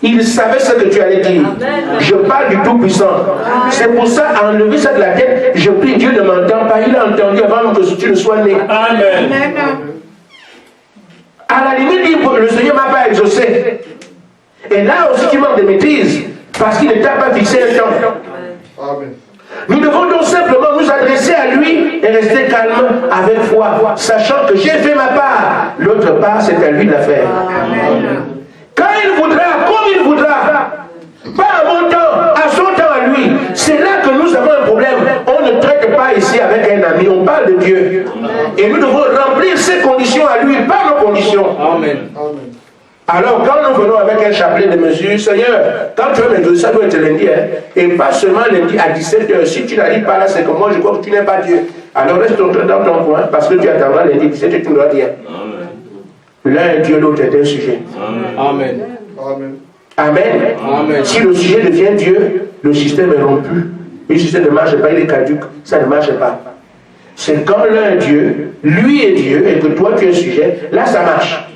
il Il savait ce que tu allais dire. Je parle du Tout-Puissant. C'est pour ça, enlever ça de la tête, je prie Dieu ne m'entend pas. Il a entendu avant que tu ne sois né. Amen. À la limite, le Seigneur ne m'a pas exaucé. Et là aussi, tu manques de maîtrise. Parce qu'il ne t'a pas fixé un temps. Amen. Nous devons donc simplement nous adresser à lui et rester calme avec foi, sachant que j'ai fait ma part. L'autre part, c'est à lui de la faire. Quand il voudra, comme il voudra, pas à mon temps, à son temps à lui. C'est là que nous avons un problème. On ne traite pas ici avec un ami, on parle de Dieu. Et nous devons remplir ses conditions à lui, pas nos conditions. Amen. Alors, quand nous venons avec un chapelet de mesures, Seigneur, quand tu veux m'exaucer, ça doit être lundi, hein, et pas seulement lundi à 17h. Si tu n'arrives pas là, c'est que moi, je crois que tu n'es pas Dieu. Alors, reste dans ton coin, parce que tu attendras lundi 17h, tu ne dois dire. L'un est Dieu, l'autre est un sujet. Amen. Amen. Amen. Amen. Si le sujet devient Dieu, le système est rompu. Le système ne marche pas, il est caduque. Ça ne marche pas. C'est quand l'un est Dieu, lui est Dieu, et que toi, tu es sujet, là, ça marche.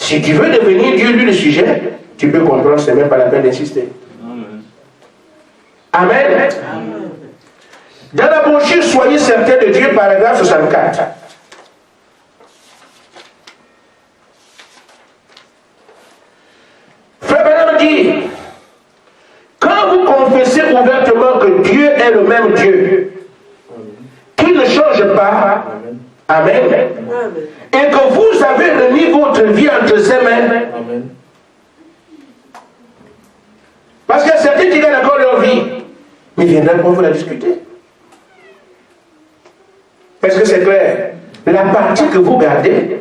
Si tu veux devenir Dieu, lui le sujet, tu peux comprendre, c'est même pas la peine d'insister. Amen. Amen. Dans la brochure, soyez certains de Dieu, paragraphe 64. Frère Branham dit, quand vous confessez ouvertement que Dieu est le même Dieu, qu'il ne change pas, Amen. Et que vous avez remis votre vie entre ses mains. Amen. Parce qu'il y a certains qui gagnent encore leur vie, mais ils viendront pour vous la discuter. Est-ce que c'est clair? La partie que vous gardez,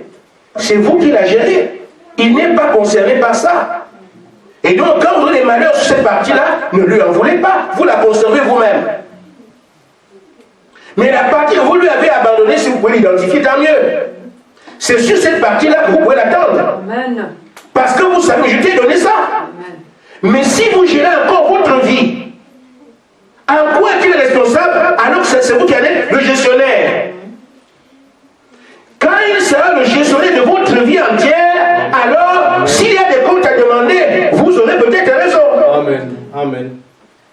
c'est vous qui la gérez. Il n'est pas concerné par ça. Et donc, quand vous avez des malheurs sur cette partie-là, ne lui en voulez pas. Vous la conservez vous-même. Mais la partie que vous lui avez abandonnée, si vous pouvez l'identifier, tant mieux. C'est sur cette partie-là que vous pouvez l'attendre. Parce que vous savez, je t'ai donné ça. Amen. Mais si vous gérez encore votre vie, en quoi est-il responsable alors que c'est vous qui êtes le gestionnaire? Quand il sera le gestionnaire de votre vie entière, alors s'il y a des comptes à demander, vous aurez peut-être raison. Amen. Amen.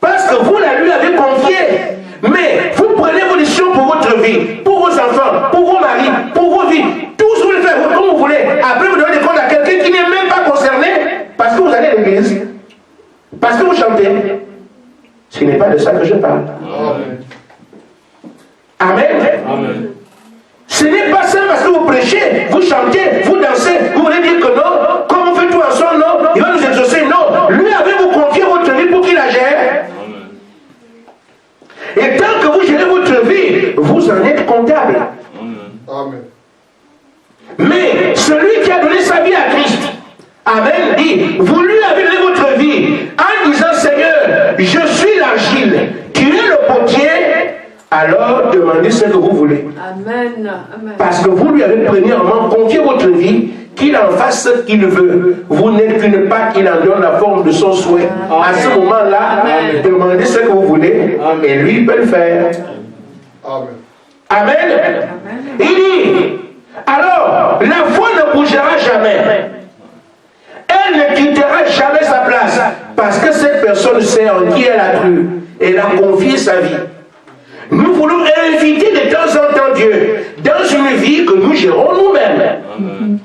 Parce que vous la lui avez confié. Mais vous prenez vos décisions pour votre vie, pour vos enfants, pour vos maris, pour vos vies. Tout ce que vous voulez faire comme vous voulez. Après, vous donnez des comptes à quelqu'un qui n'est même pas concerné parce que vous allez à l'église, parce que vous chantez. Ce n'est pas de ça que je parle. Amen. Amen. Ce n'est pas ça parce que vous prêchez, vous chantez, vous dansez, vous voulez dire que non, comme on fait tout ensemble, non, il va nous exaucer, non. Lui avez-vous confié votre vie pour qu'il la gère. Et tant que vous gérez votre vie, vous en êtes comptable. Amen. Mais celui qui a donné sa vie à Christ, Amen, dit, vous lui avez donné votre vie en disant, Seigneur, je suis l'argile, tu es le potier, alors demandez ce que vous voulez. Amen. Amen. Parce que vous lui avez premièrement confié votre vie, qu'il en fasse ce qu'il veut. Vous n'êtes qu'une pâte, il en donne la forme de son souhait. Amen. À ce moment-là, demandez ce que vous voulez, Amen. Et lui peut le faire. Amen. Amen. Amen. Il dit, alors, la foi ne bougera jamais. Elle ne quittera jamais sa place. Parce que cette personne sait en qui elle a cru. Elle a confié sa vie. Nous voulons inviter de temps en temps Dieu dans une vie que nous gérons nous-mêmes. Amen.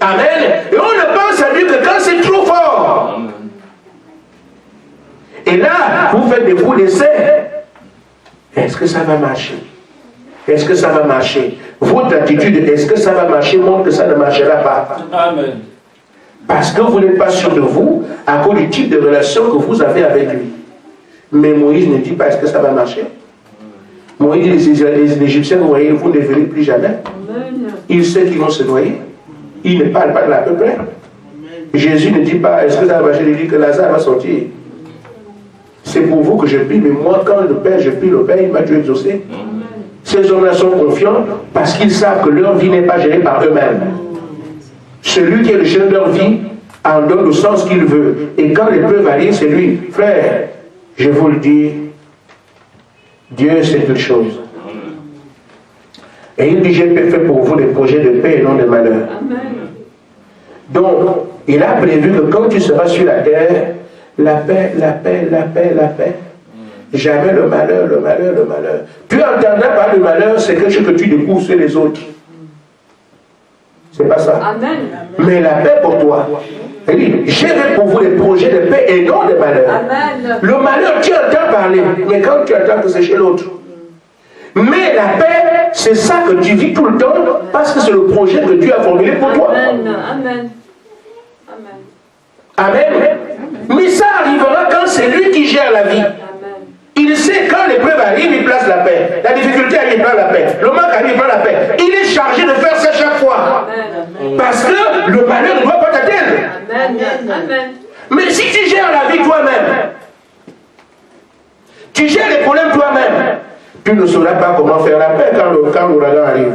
Amen. Et on ne pense à lui que quand c'est trop fort. Amen. Et là, vous faites des fous d'essai. Est-ce que ça va marcher? Est-ce que ça va marcher? Votre attitude, est-ce que ça va marcher, montre que ça ne marchera pas. Amen. Parce que vous n'êtes pas sûr de vous à cause du type de relation que vous avez avec lui. Mais Moïse ne dit pas est-ce que ça va marcher. Moïse dit les Égyptiens, vous voyez, vous ne verrez plus jamais. Il sait qu'ils vont se noyer. Il ne parle pas de la peuple. Jésus ne dit pas est-ce que ça va marcher. Il dit que Lazare va sortir. C'est pour vous que je prie, mais moi, quand le Père, je prie le Père, il m'a Dieu exaucé. Ces hommes-là sont confiants parce qu'ils savent que leur vie n'est pas gérée par eux-mêmes. Celui qui est le chef de leur vie en donne le sens qu'il veut. Et quand l'épreuve arrive, c'est lui. Frère, je vous le dis, Dieu sait toutes choses. Et il dit, j'ai fait pour vous des projets de paix et non de malheur. Amen. Donc, il a prévu que quand tu seras sur la terre, la paix, la paix, la paix, la paix. Jamais le malheur, le malheur, le malheur. Tu entendras par le malheur, c'est quelque chose que tu découvres sur les autres. C'est pas ça. Amen. Mais la paix pour toi. Oui, j'ai pour vous des projets de paix et non de malheur. Amen. Le malheur, tu entends parler, mais quand tu entends que c'est chez l'autre. Mais la paix, c'est ça que tu vis tout le temps, parce que c'est le projet que Dieu a formulé pour toi. Amen. Amen. Amen. Mais ça arrivera quand c'est lui qui gère la vie. Il sait quand l'épreuve arrive, il place la paix. La difficulté arrive, il place la paix. Le manque arrive, il place la paix. Il est chargé de faire ça chaque fois. Amen. Parce que le malheur ne doit pas t'atteindre. Amen. Amen. Mais si tu gères la vie toi-même, tu gères les problèmes toi-même, tu ne sauras pas comment faire la paix quand l'ouragan arrive.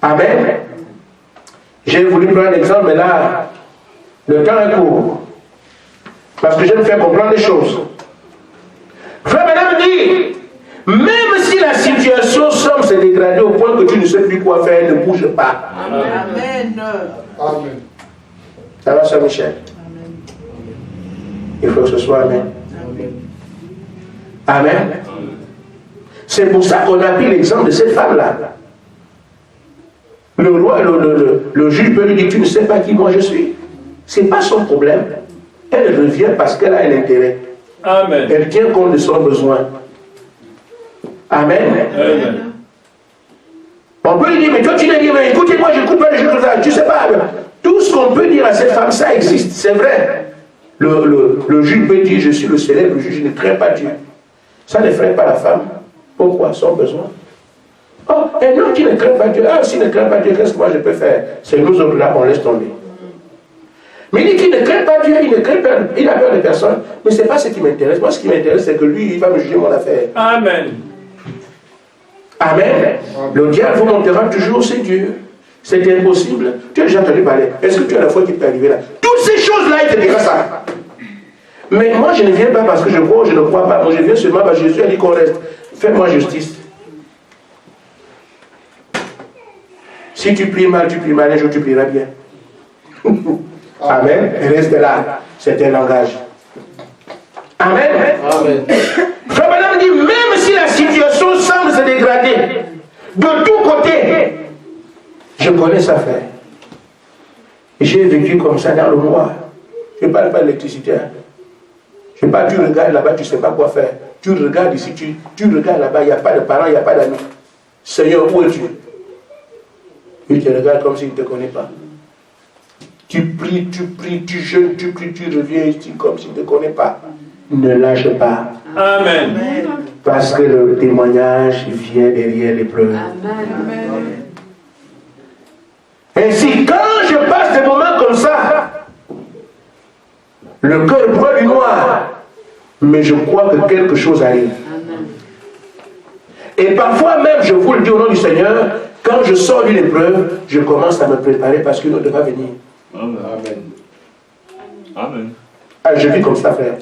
Amen. J'ai voulu prendre un exemple, mais là, le temps est court. Parce que je me fais comprendre des choses. Frère, madame dit, même si la situation semble se dégrader au point que tu ne sais plus quoi faire, ne bouge pas. Amen. Amen. Ça va, Sœur Michel? Il faut que ce soit Amen. Amen. C'est pour ça qu'on a pris l'exemple de cette femme-là. Le roi, le juge peut lui dire, tu ne sais pas qui moi je suis. Ce n'est pas son problème. Elle revient parce qu'elle a un intérêt. Amen. Elle tient compte de son besoin. Amen. Amen. On peut lui dire, mais toi tu l'as dit, mais écoutez-moi, je ne coupe pas les choses comme ça. Tu ne sais pas. Tout ce qu'on peut dire à cette femme, ça existe, c'est vrai. Le juge peut dire, je suis le célèbre juge, je ne crains pas Dieu. Ça ne freine pas la femme. Pourquoi? Son besoin. Oh, un homme qui ne craint pas Dieu, ah, s'il ne craint pas Dieu, qu'est-ce que moi je peux faire? C'est nous autres là, on laisse tomber. Mais il dit qu'il ne craint pas Dieu, il ne craint pas, il a peur de personne. Mais ce n'est pas ce qui m'intéresse. Moi, ce qui m'intéresse, c'est que lui, il va me juger mon affaire. Amen. Amen. Le diable vous montrera toujours, c'est Dieu. C'est impossible. Tu as déjà entendu parler. Est-ce que tu as la foi qui peut arriver là? Toutes ces choses-là, il te dira ça. Mais moi, je ne viens pas parce que je crois ou je ne crois pas. Moi, je viens seulement parce que Jésus a dit qu'on reste. Fais-moi justice. Si tu pries mal, un jour tu prieras bien. Amen. Reste là. C'est un langage. Amen. Amen. Frère Madame dit, même si la situation semble se dégrader, de tous côtés, je connais ça, frère. J'ai vécu comme ça dans le noir. Je ne parle pas d'électricité. Hein. Je ne parle, tu regardes là-bas, tu ne sais pas quoi faire. Tu regardes ici, tu regardes là-bas, il n'y a pas de parents, il n'y a pas d'amis. Seigneur, où es-tu? Il te regarde comme s'il ne te connaît pas. Tu pries, tu jeûnes, tu pries, tu reviens ici comme s'il ne te connaît pas. Ne lâche pas. Amen. Parce que le témoignage vient derrière l'épreuve. Amen. Ainsi, quand je passe des moments comme ça, le cœur prend du noir, mais je crois que quelque chose arrive. Amen. Et parfois même, je vous le dis au nom du Seigneur, quand je sors d'une épreuve, je commence à me préparer parce qu'une autre va venir. Amen. Amen. Ah, je vis comme ça, frère.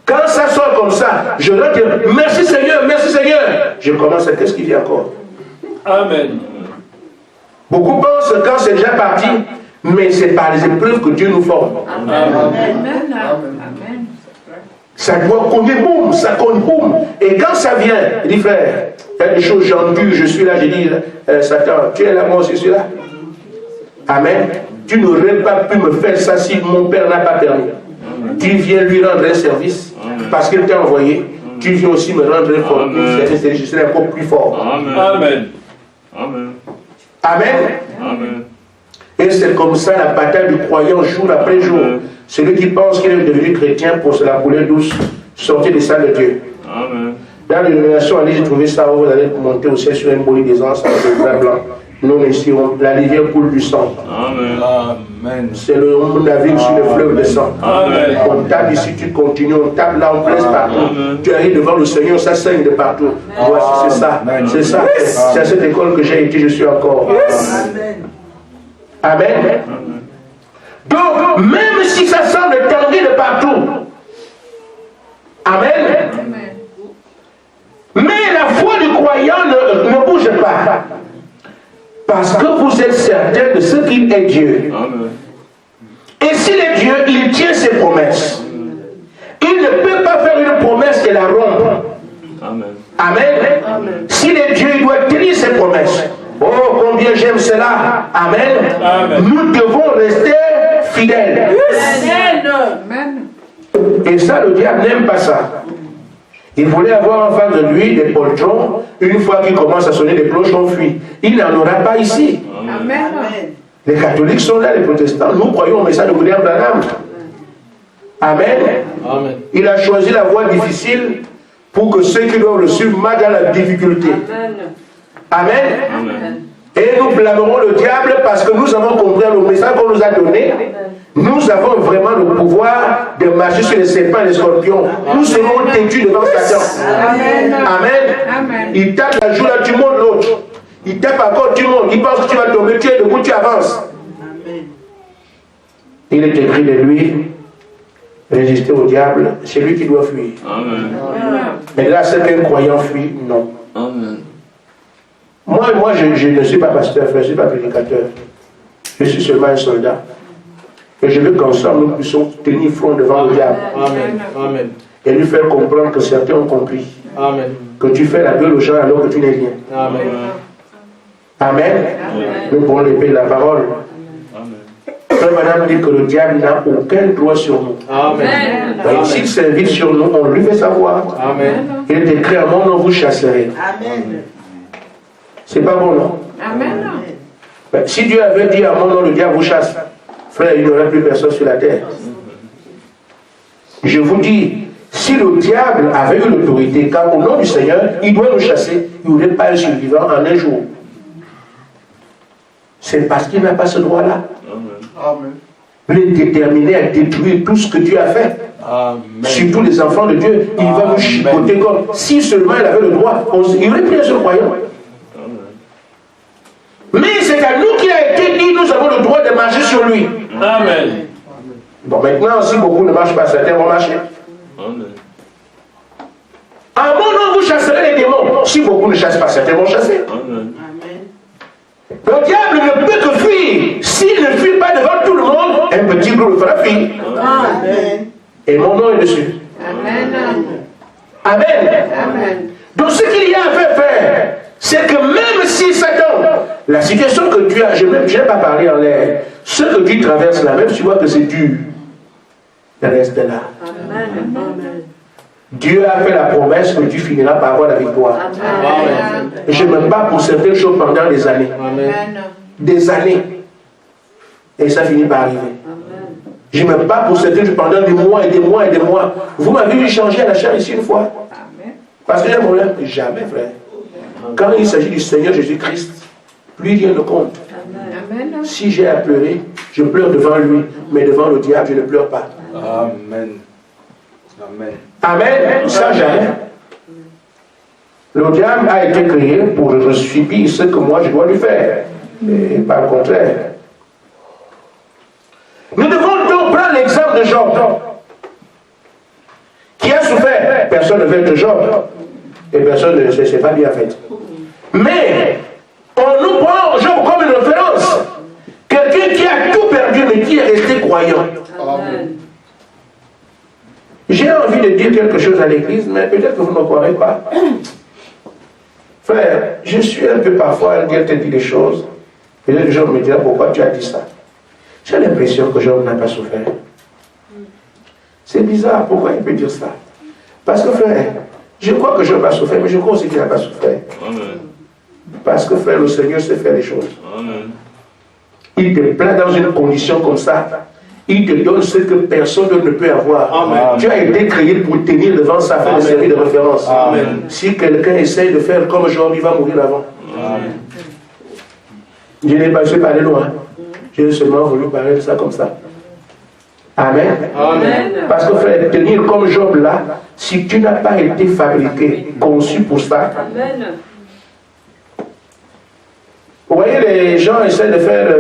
Quand ça sort comme ça, je dois dire merci Seigneur, merci Seigneur. Je commence à qu'est-ce qu'il y a encore? Amen. Beaucoup pensent quand c'est déjà parti, mais c'est par les épreuves que Dieu nous forme. Amen. Amen. Ça doit cogner, boum, ça cogne, boum. Et quand ça vient, il dit frère, il y a des choses, j'ai entendu, je suis là, j'ai dit, Satan, tu es là, moi aussi je suis là. Amen. Tu n'aurais pas pu me faire ça si mon père n'a pas permis. Tu viens lui rendre un service parce qu'il t'a envoyé. Tu viens aussi me rendre un service, je serai encore plus fort. Amen. Amen. Amen. Amen. Et c'est comme ça la bataille du croyant jour après jour. Celui qui pense qu'il est devenu chrétien pour se la couler douce, sortir des salles de Dieu. Amen. Dans l'illumination, allez, j'ai trouvé ça, vous allez monter au ciel sur une bolie d'aisance avec le bras blanc. Nous ici, la rivière coule du sang. Amen. Amen. C'est le navire sur le fleuve de sang. Amen. On tape ici, tu continues, on tape là, on presse partout. Amen. Tu arrives devant le Seigneur, ça saigne de partout. Voici, c'est ça. C'est ça. C'est à cette école que j'ai été, je suis encore. Amen. Donc, même si ça semble tendu de partout, Amen. Mais la foi du croyant ne bouge pas. Parce que vous êtes certain de ce qu'il est Dieu. Amen. ses promesses. Il ne peut pas faire une promesse et la rompre. Amen. Amen. S'il est Dieu, il doit tenir ses promesses. Oh, combien j'aime cela. Amen. Amen. Nous devons rester fidèles. Amen. Et ça, le diable n'aime pas ça. Il voulait avoir en face de lui des poltrons. Une fois qu'il commence à sonner des cloches, on fuit. Il n'en aura pas ici. Amen. Les catholiques sont là, les protestants. Nous croyons au message de William Branham. Amen. Amen. Il a choisi la voie difficile pour que ceux qui doivent le suivre marchent dans la difficulté. Amen. Amen. Et nous blâmerons le diable parce que nous avons compris le message qu'on nous a donné. Nous avons vraiment le pouvoir de marcher sur les serpents et les scorpions. Nous serons têtus devant Satan. Amen. Amen. Amen. Il tape la joue là, tu montes l'autre. Il tape encore, tu montes. Il pense que tu vas tomber, tu es debout, tu avances. Il est écrit de lui, résister au diable, c'est lui qui doit fuir. Amen. Mais là, c'est qu'un croyant fuit, non. Amen. Moi je ne suis pas pasteur, frère, je ne suis pas prédicateur. Je suis seulement un soldat. Et je veux qu'ensemble nous puissions tenir front devant le diable. Amen. Amen. Et lui faire comprendre que certains ont compris. Amen. Que tu fais la gueule aux gens alors que tu n'es rien. Amen. Amen. Nous pouvons l'épée de la parole. Frère Madame dit que le diable n'a aucun droit sur nous. Amen. Donc, s'il s'invite sur nous, on lui fait savoir. Amen. Il est écrit à mon nom, vous chasserez. Amen. C'est pas bon, non? Amen. Ben, si Dieu avait dit à mon nom, le diable vous chasse, frère, il n'y aurait plus personne sur la terre. Je vous dis, si le diable avait eu l'autorité, car au nom du Seigneur, il doit nous chasser, il n'y aurait pas un survivant en un jour. C'est parce qu'il n'a pas ce droit-là. Amen. Il est déterminé à détruire tout ce que Dieu a fait. Amen. Surtout les enfants de Dieu. Il va nous chicoter comme si seulement il avait le droit. Il n'y aurait plus un seul croyant. Mais c'est à nous qu'il a été dit, nous avons le droit de marcher sur lui. Amen. Bon, maintenant, si beaucoup ne marchent pas, certains vont marcher. Amen. En mon nom, vous chasserez les démons. Si beaucoup ne chassent pas, certains vont chasser. Amen. Le diable ne peut que fuir. S'il ne fuit pas devant tout le monde, un petit groupe le fera fuir. Amen. Et mon nom est dessus. Amen. Amen. Amen. Donc ce qu'il y a à faire, c'est que même si Satan, la situation que tu as, je n'ai pas parlé en l'air, ce que tu traverses là, même si tu vois que c'est dur, reste là. Amen. Dieu a fait la promesse que tu finiras par avoir la victoire. Amen. Et je me bats pour certaines choses pendant des années. Amen. Des années. Et ça finit par arriver. Je me bats pour certaines choses pendant des mois et des mois et des mois. Vous m'avez vu changer à la chair ici une fois. Parce que j'ai un problème. Jamais, frère. Quand il s'agit du Seigneur Jésus-Christ, plus rien ne compte. Amen. Si j'ai à pleurer, je pleure devant lui, mais devant le diable, je ne pleure pas. Amen. Amen. Amen. Ça, jamais. Le diable a été créé pour subir ce que moi je dois lui faire. Et pas le contraire. Nous devons donc prendre l'exemple de Job, qui a souffert. Personne ne veut être Job. Et personne ne sait pas bien fait. Mais on nous prend Job comme une référence. Quelqu'un qui a tout perdu, mais qui est resté croyant. Amen. J'ai envie de dire quelque chose à l'église, mais peut-être que vous ne croirez pas. Frère, je suis un peu parfois à dire des choses. Et les gens me diront pourquoi tu as dit ça. J'ai l'impression que Job n'a pas souffert. C'est bizarre, pourquoi il peut dire ça? Parce que frère, je crois que Job a souffert, mais je crois aussi qu'il n'a pas souffert. Amen. Parce que frère, le Seigneur sait faire les choses. Amen. Il te place dans une condition comme ça. Il te donne ce que personne ne peut avoir. Amen. Tu as été créé pour tenir devant sa faire une série de références. Amen. Si quelqu'un essaye de faire comme Job, il va mourir avant. Amen. Je n'ai pas parlé loin. J'ai seulement voulu parler de ça comme ça. Amen. Amen. Parce que frère, tenir comme Job là, si tu n'as pas été fabriqué, conçu pour ça. Amen. Vous voyez, les gens essaient de faire,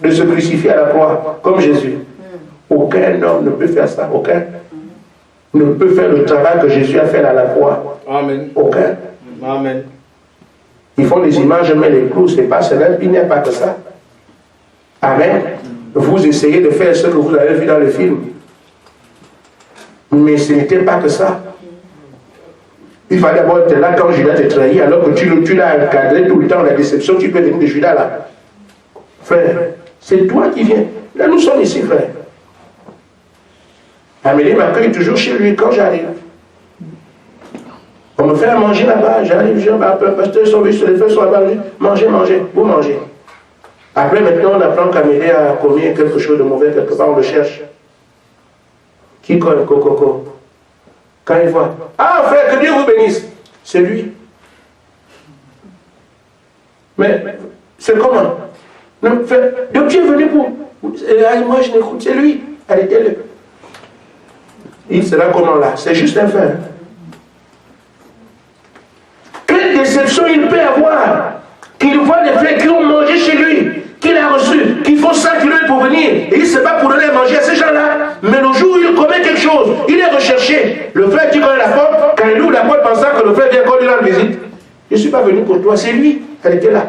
de se crucifier à la croix, comme Jésus. Aucun homme ne peut faire ça. Aucun ne peut faire le travail que Jésus a fait à la croix. Amen. Aucun. Amen. Ils font des images, mais les clous, c'est pas cela. Il n'y a pas que ça. Amen. Vous essayez de faire ce que vous avez vu dans le film. Mais ce n'était pas que ça. Il fallait d'abord être là quand Judas te trahit, alors que tu l'as encadré tout le temps, la déception, tu peux venir de Judas là. Frère, c'est toi qui viens. Là, nous sommes ici, frère. Amélie m'accueille toujours chez lui quand j'arrive. On me fait à manger là-bas, j'arrive, le pasteur, les feux sont là-bas, mangez, vous mangez. Après, maintenant, on apprend qu'Amélie a commis quelque chose de mauvais, quelque part, on le cherche. Qui colle, coco? Quand il voit, ah frère, que Dieu vous bénisse, c'est lui. Mais c'est comment? Non, frère, donc tu es venu pour. Moi je n'écoute, c'est lui. Arrêtez-le. Il sera comment là? C'est juste un frère. Quelle déception il peut avoir qu'il voit des frères qui ont mangé chez lui, qu'il a reçu, qu'il faut 100 km pour venir, et il ne sait pas pour donner à manger à ces gens-là. Mais le jour où il commet quelque chose, il est recherché. Le frère qui connaît la porte, quand il ouvre la porte pensant que le frère vient quand il rend visite, je ne suis pas venu pour toi, c'est lui. Elle était là.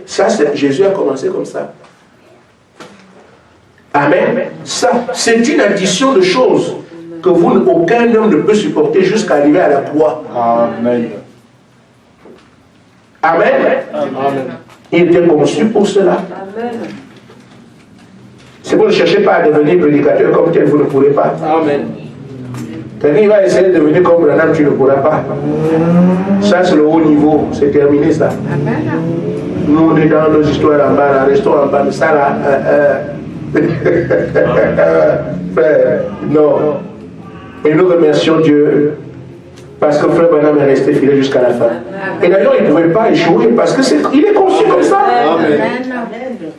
Ça, Jésus a commencé comme ça. Amen. Ça, c'est une addition de choses que aucun homme ne peut supporter jusqu'à arriver à la croix. Amen. Amen. Amen. Il était conçu pour cela. Si vous ne cherchez pas à devenir prédicateur comme tel, vous ne pourrez pas. Amen. Quelqu'un va essayer de devenir comme Branham, tu ne pourras pas. Ça, c'est le haut niveau. C'est terminé, ça. Nous, on est dans nos histoires en bas, dans restons en bas, mais ça, là... frère, non. Et nous remercions Dieu parce que frère Branham est resté fidèle jusqu'à la fin. Et d'ailleurs, il ne pouvait pas échouer parce qu'il est conçu comme ça. Amen.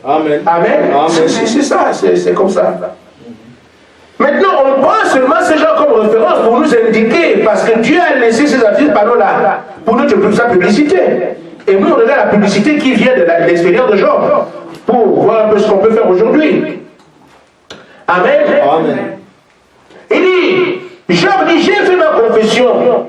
Amen. Amen. C'est ça, c'est comme ça. Maintenant, on prend seulement ces gens comme référence pour nous indiquer, parce que Dieu a laissé ces artistes panneaux-là pour sa publicité. Et nous, on regarde la publicité qui vient de l'expérience de Job pour voir un peu ce qu'on peut faire aujourd'hui. Amen. Amen. Il dit, Job dit, j'ai fait ma confession.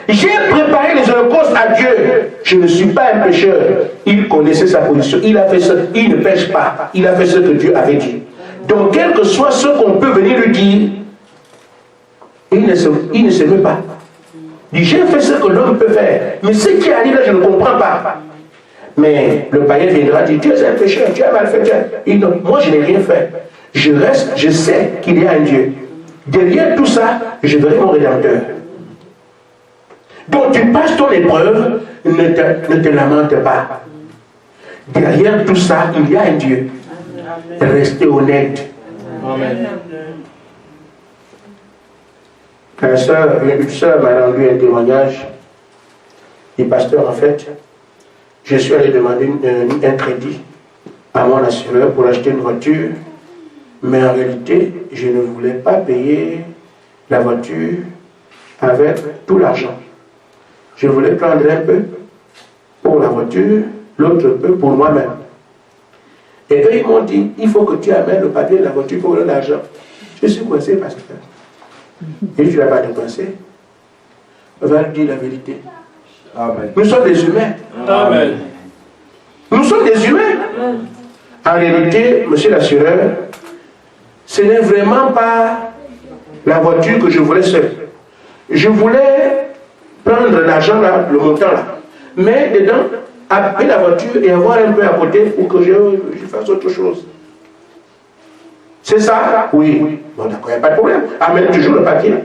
J'ai préparé les holocaustes à Dieu. Je ne suis pas un pécheur. Il connaissait sa position. Il a fait ça. Il ne pêche pas. Il a fait ce que Dieu avait dit. Donc, quel que soit ce qu'on peut venir lui dire, il ne se met pas. Il dit, j'ai fait ce que l'homme peut faire. Mais ce qui arrive là, je ne comprends pas. Mais le païen viendra dire, tu es un pécheur, tu es malfaiteur. Il dit, moi, je n'ai rien fait. Je reste, je sais qu'il y a un Dieu. Derrière tout ça, je verrai mon Rédempteur. Donc, tu passes ton épreuve, ne te lamente pas. Derrière tout ça, il y a un Dieu. Restez honnête. Amen. Une soeur m'a rendu un témoignage. Du pasteur, en fait, je suis allé demander un crédit à mon assureur pour acheter une voiture, mais en réalité, je ne voulais pas payer la voiture avec tout l'argent. Je voulais prendre un peu pour la voiture, l'autre peu pour moi-même. Et eux, ils m'ont dit, il faut que tu amènes le papier de la voiture pour l'argent. Je suis coincé, pasteur. Et tu ne l'as pas dépensé. On va lui dire la vérité. Amen. Nous sommes des humains. Amen. Nous sommes des humains. En réalité, monsieur l'assureur, ce n'est vraiment pas la voiture que je voulais seul. Je voulais prendre l'argent là, le montant là. Mais dedans, appeler la voiture et avoir un peu à côté pour que je fasse autre chose. C'est ça? Oui. Bon, d'accord, il n'y a pas de problème. Amène toujours le papier.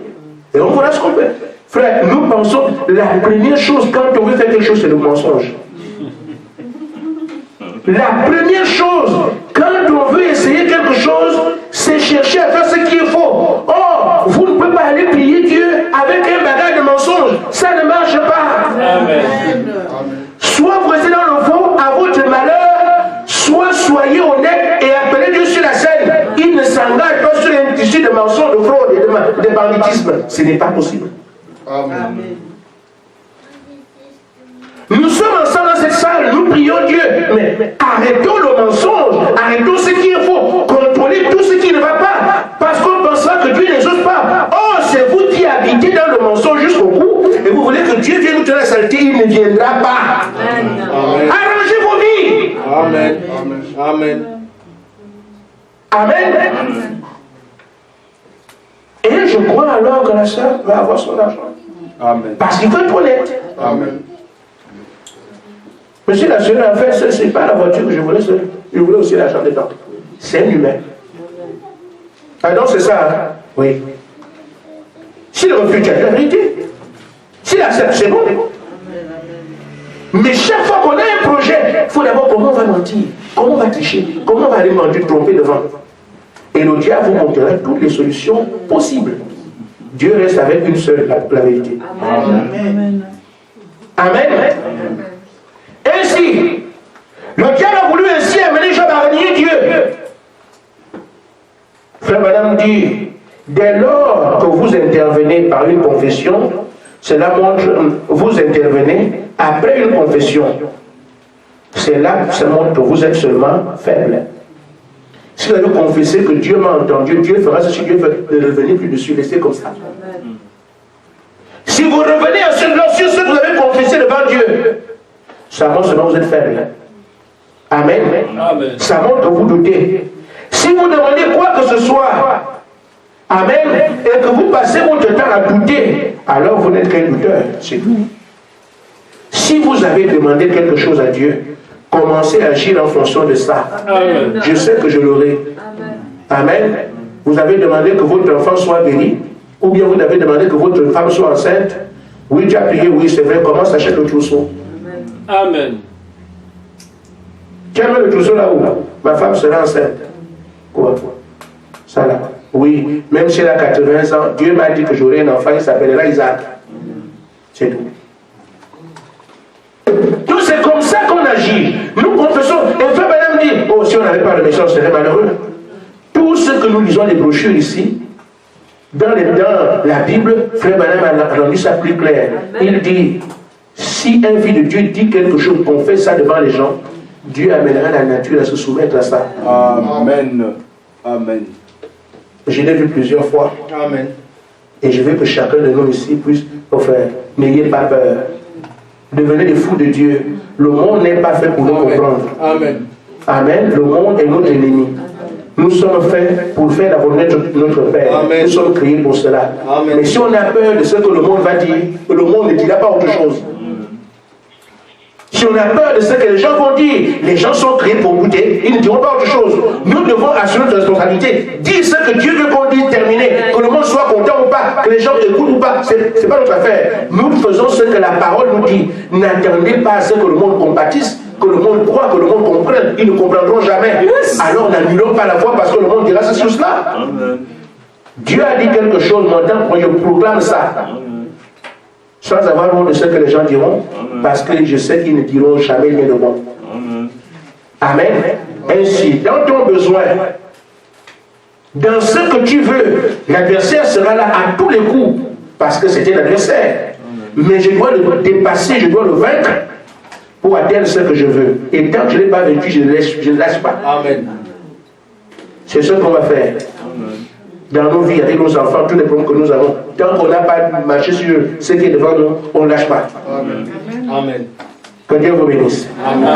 Et on verra ce qu'on fait. Frère, nous pensons, la première chose quand on veut faire quelque chose, c'est le mensonge. La première chose, quand on veut essayer quelque chose, c'est chercher à faire ce qui est faux. Or, vous ne pouvez pas aller prier Dieu avec un bagage de mensonge. Ça ne marche pas. Amen. Soit vous restez dans le faux à votre malheur, soit soyez honnête et appelez Dieu sur la scène. Il ne s'engage pas sur un tissu de mensonges, de fraude et de banditisme. Ce n'est pas possible. Amen. Nous sommes ensemble dans cette salle, nous prions Dieu, mais arrêtons le mensonge, arrêtons ce qui est faux, contrôlez tout ce qui ne va pas, parce qu'on pensera que Dieu n'exauce pas. Oh, c'est vous qui habitez dans le mensonge jusqu'au bout, et vous voulez que Dieu vienne nous donner la saleté, il ne viendra pas. Amen. Arrangez vos vies. Amen. Amen. Amen. Et je crois alors que la sœur va avoir son argent. Amen. Parce qu'il faut être honnête. Amen. Monsieur, la sœur, en fait, ce n'est pas la voiture que je voulais, je voulais aussi l'argent dedans. C'est un humain. Ah donc c'est ça, hein? Oui. S'il refuse, tu as la vérité. S'il accepte, c'est bon. Mais chaque fois qu'on a un projet, il faut d'abord comment on va mentir, comment on va tricher, comment on va aller mentir, tromper devant. Et le diable vous montrera toutes les solutions possibles. Dieu reste avec une seule, la vérité. Amen. Amen. Ainsi, le diable a voulu ainsi amener Job à renier Dieu. Frère Madame dit, dès lors que vous intervenez par une confession, cela montre, vous intervenez après une confession. C'est là que ça montre que vous êtes seulement faible. Si vous avez confessé que Dieu m'a entendu, Dieu fera ceci, Dieu veut ne revenir plus dessus, laissez comme ça. Si vous revenez à sur ce que vous avez confessé devant Dieu, ça montre seulement que vous êtes faible. Amen. Amen. Ça montre que vous doutez. Si vous demandez quoi que ce soit, amen, et que vous passez votre temps à douter, alors vous n'êtes qu'un douteur, c'est tout. Si vous avez demandé quelque chose à Dieu, commencez à agir en fonction de ça. Amen. Je sais que je l'aurai. Amen. Vous avez demandé que votre enfant soit guéri, ou bien vous avez demandé que votre femme soit enceinte. Oui, tu as prié, oui, c'est vrai, commence à acheter le trousseau. Amen. Tu as mis le trousseau là-haut. Ma femme sera enceinte. Quoi? Ça là. Oui, même si elle a 80 ans, Dieu m'a dit que j'aurai un enfant, il s'appellera Isaac. C'est tout. Donc c'est comme ça qu'on agit. Nous confessons. Et frère Madame dit, oh, si on n'avait pas de méchant, on serait malheureux. Tout ce que nous lisons les brochures ici, dans la Bible, frère Madame a rendu ça plus clair. Il dit, si un fils de Dieu dit quelque chose, qu'on fait ça devant les gens, Dieu amènera la nature à se soumettre à ça. Amen. Amen. Je l'ai vu plusieurs fois. Amen. Et je veux que chacun de nous ici puisse, oh frère, n'ayez pas peur. Devenez des fous de Dieu. Le monde n'est pas fait pour nous comprendre. Amen. Amen. Le monde est notre ennemi. Nous sommes faits pour faire la volonté de notre Père. Amen. Nous sommes créés pour cela. Amen. Mais si on a peur de ce que le monde va dire, le monde ne dira pas autre chose. Si on a peur de ce que les gens vont dire, les gens sont créés pour goûter, ils ne diront pas autre chose. Nous devons assumer notre responsabilité. Dire ce que Dieu veut qu'on dise, terminé. Que le monde soit content ou pas, que les gens écoutent ou pas, c'est pas notre affaire. Nous faisons ce que la parole nous dit. N'attendez pas à ce que le monde compatisse, que le monde croit, que le monde comprenne. Ils ne comprendront jamais. Alors n'annulons pas la foi parce que le monde dira ceci ou cela. Amen. Dieu a dit quelque chose, maintenant je proclame ça. Sans avoir honte de ce que les gens diront, parce que je sais qu'ils ne diront jamais rien de bon. Amen. Ainsi, dans ton besoin, dans ce que tu veux, l'adversaire sera là à tous les coups, parce que c'était l'adversaire. Mais je dois le dépasser, je dois le vaincre pour atteindre ce que je veux. Et tant que je ne l'ai pas vaincu, je ne lâche pas. Amen. C'est ce qu'on va faire. Dans nos vies, avec nos enfants, tous les problèmes que nous avons, tant qu'on n'a pas marché sur ce qui est devant nous, on ne lâche pas. Amen. Amen. Que Dieu vous bénisse. Amen.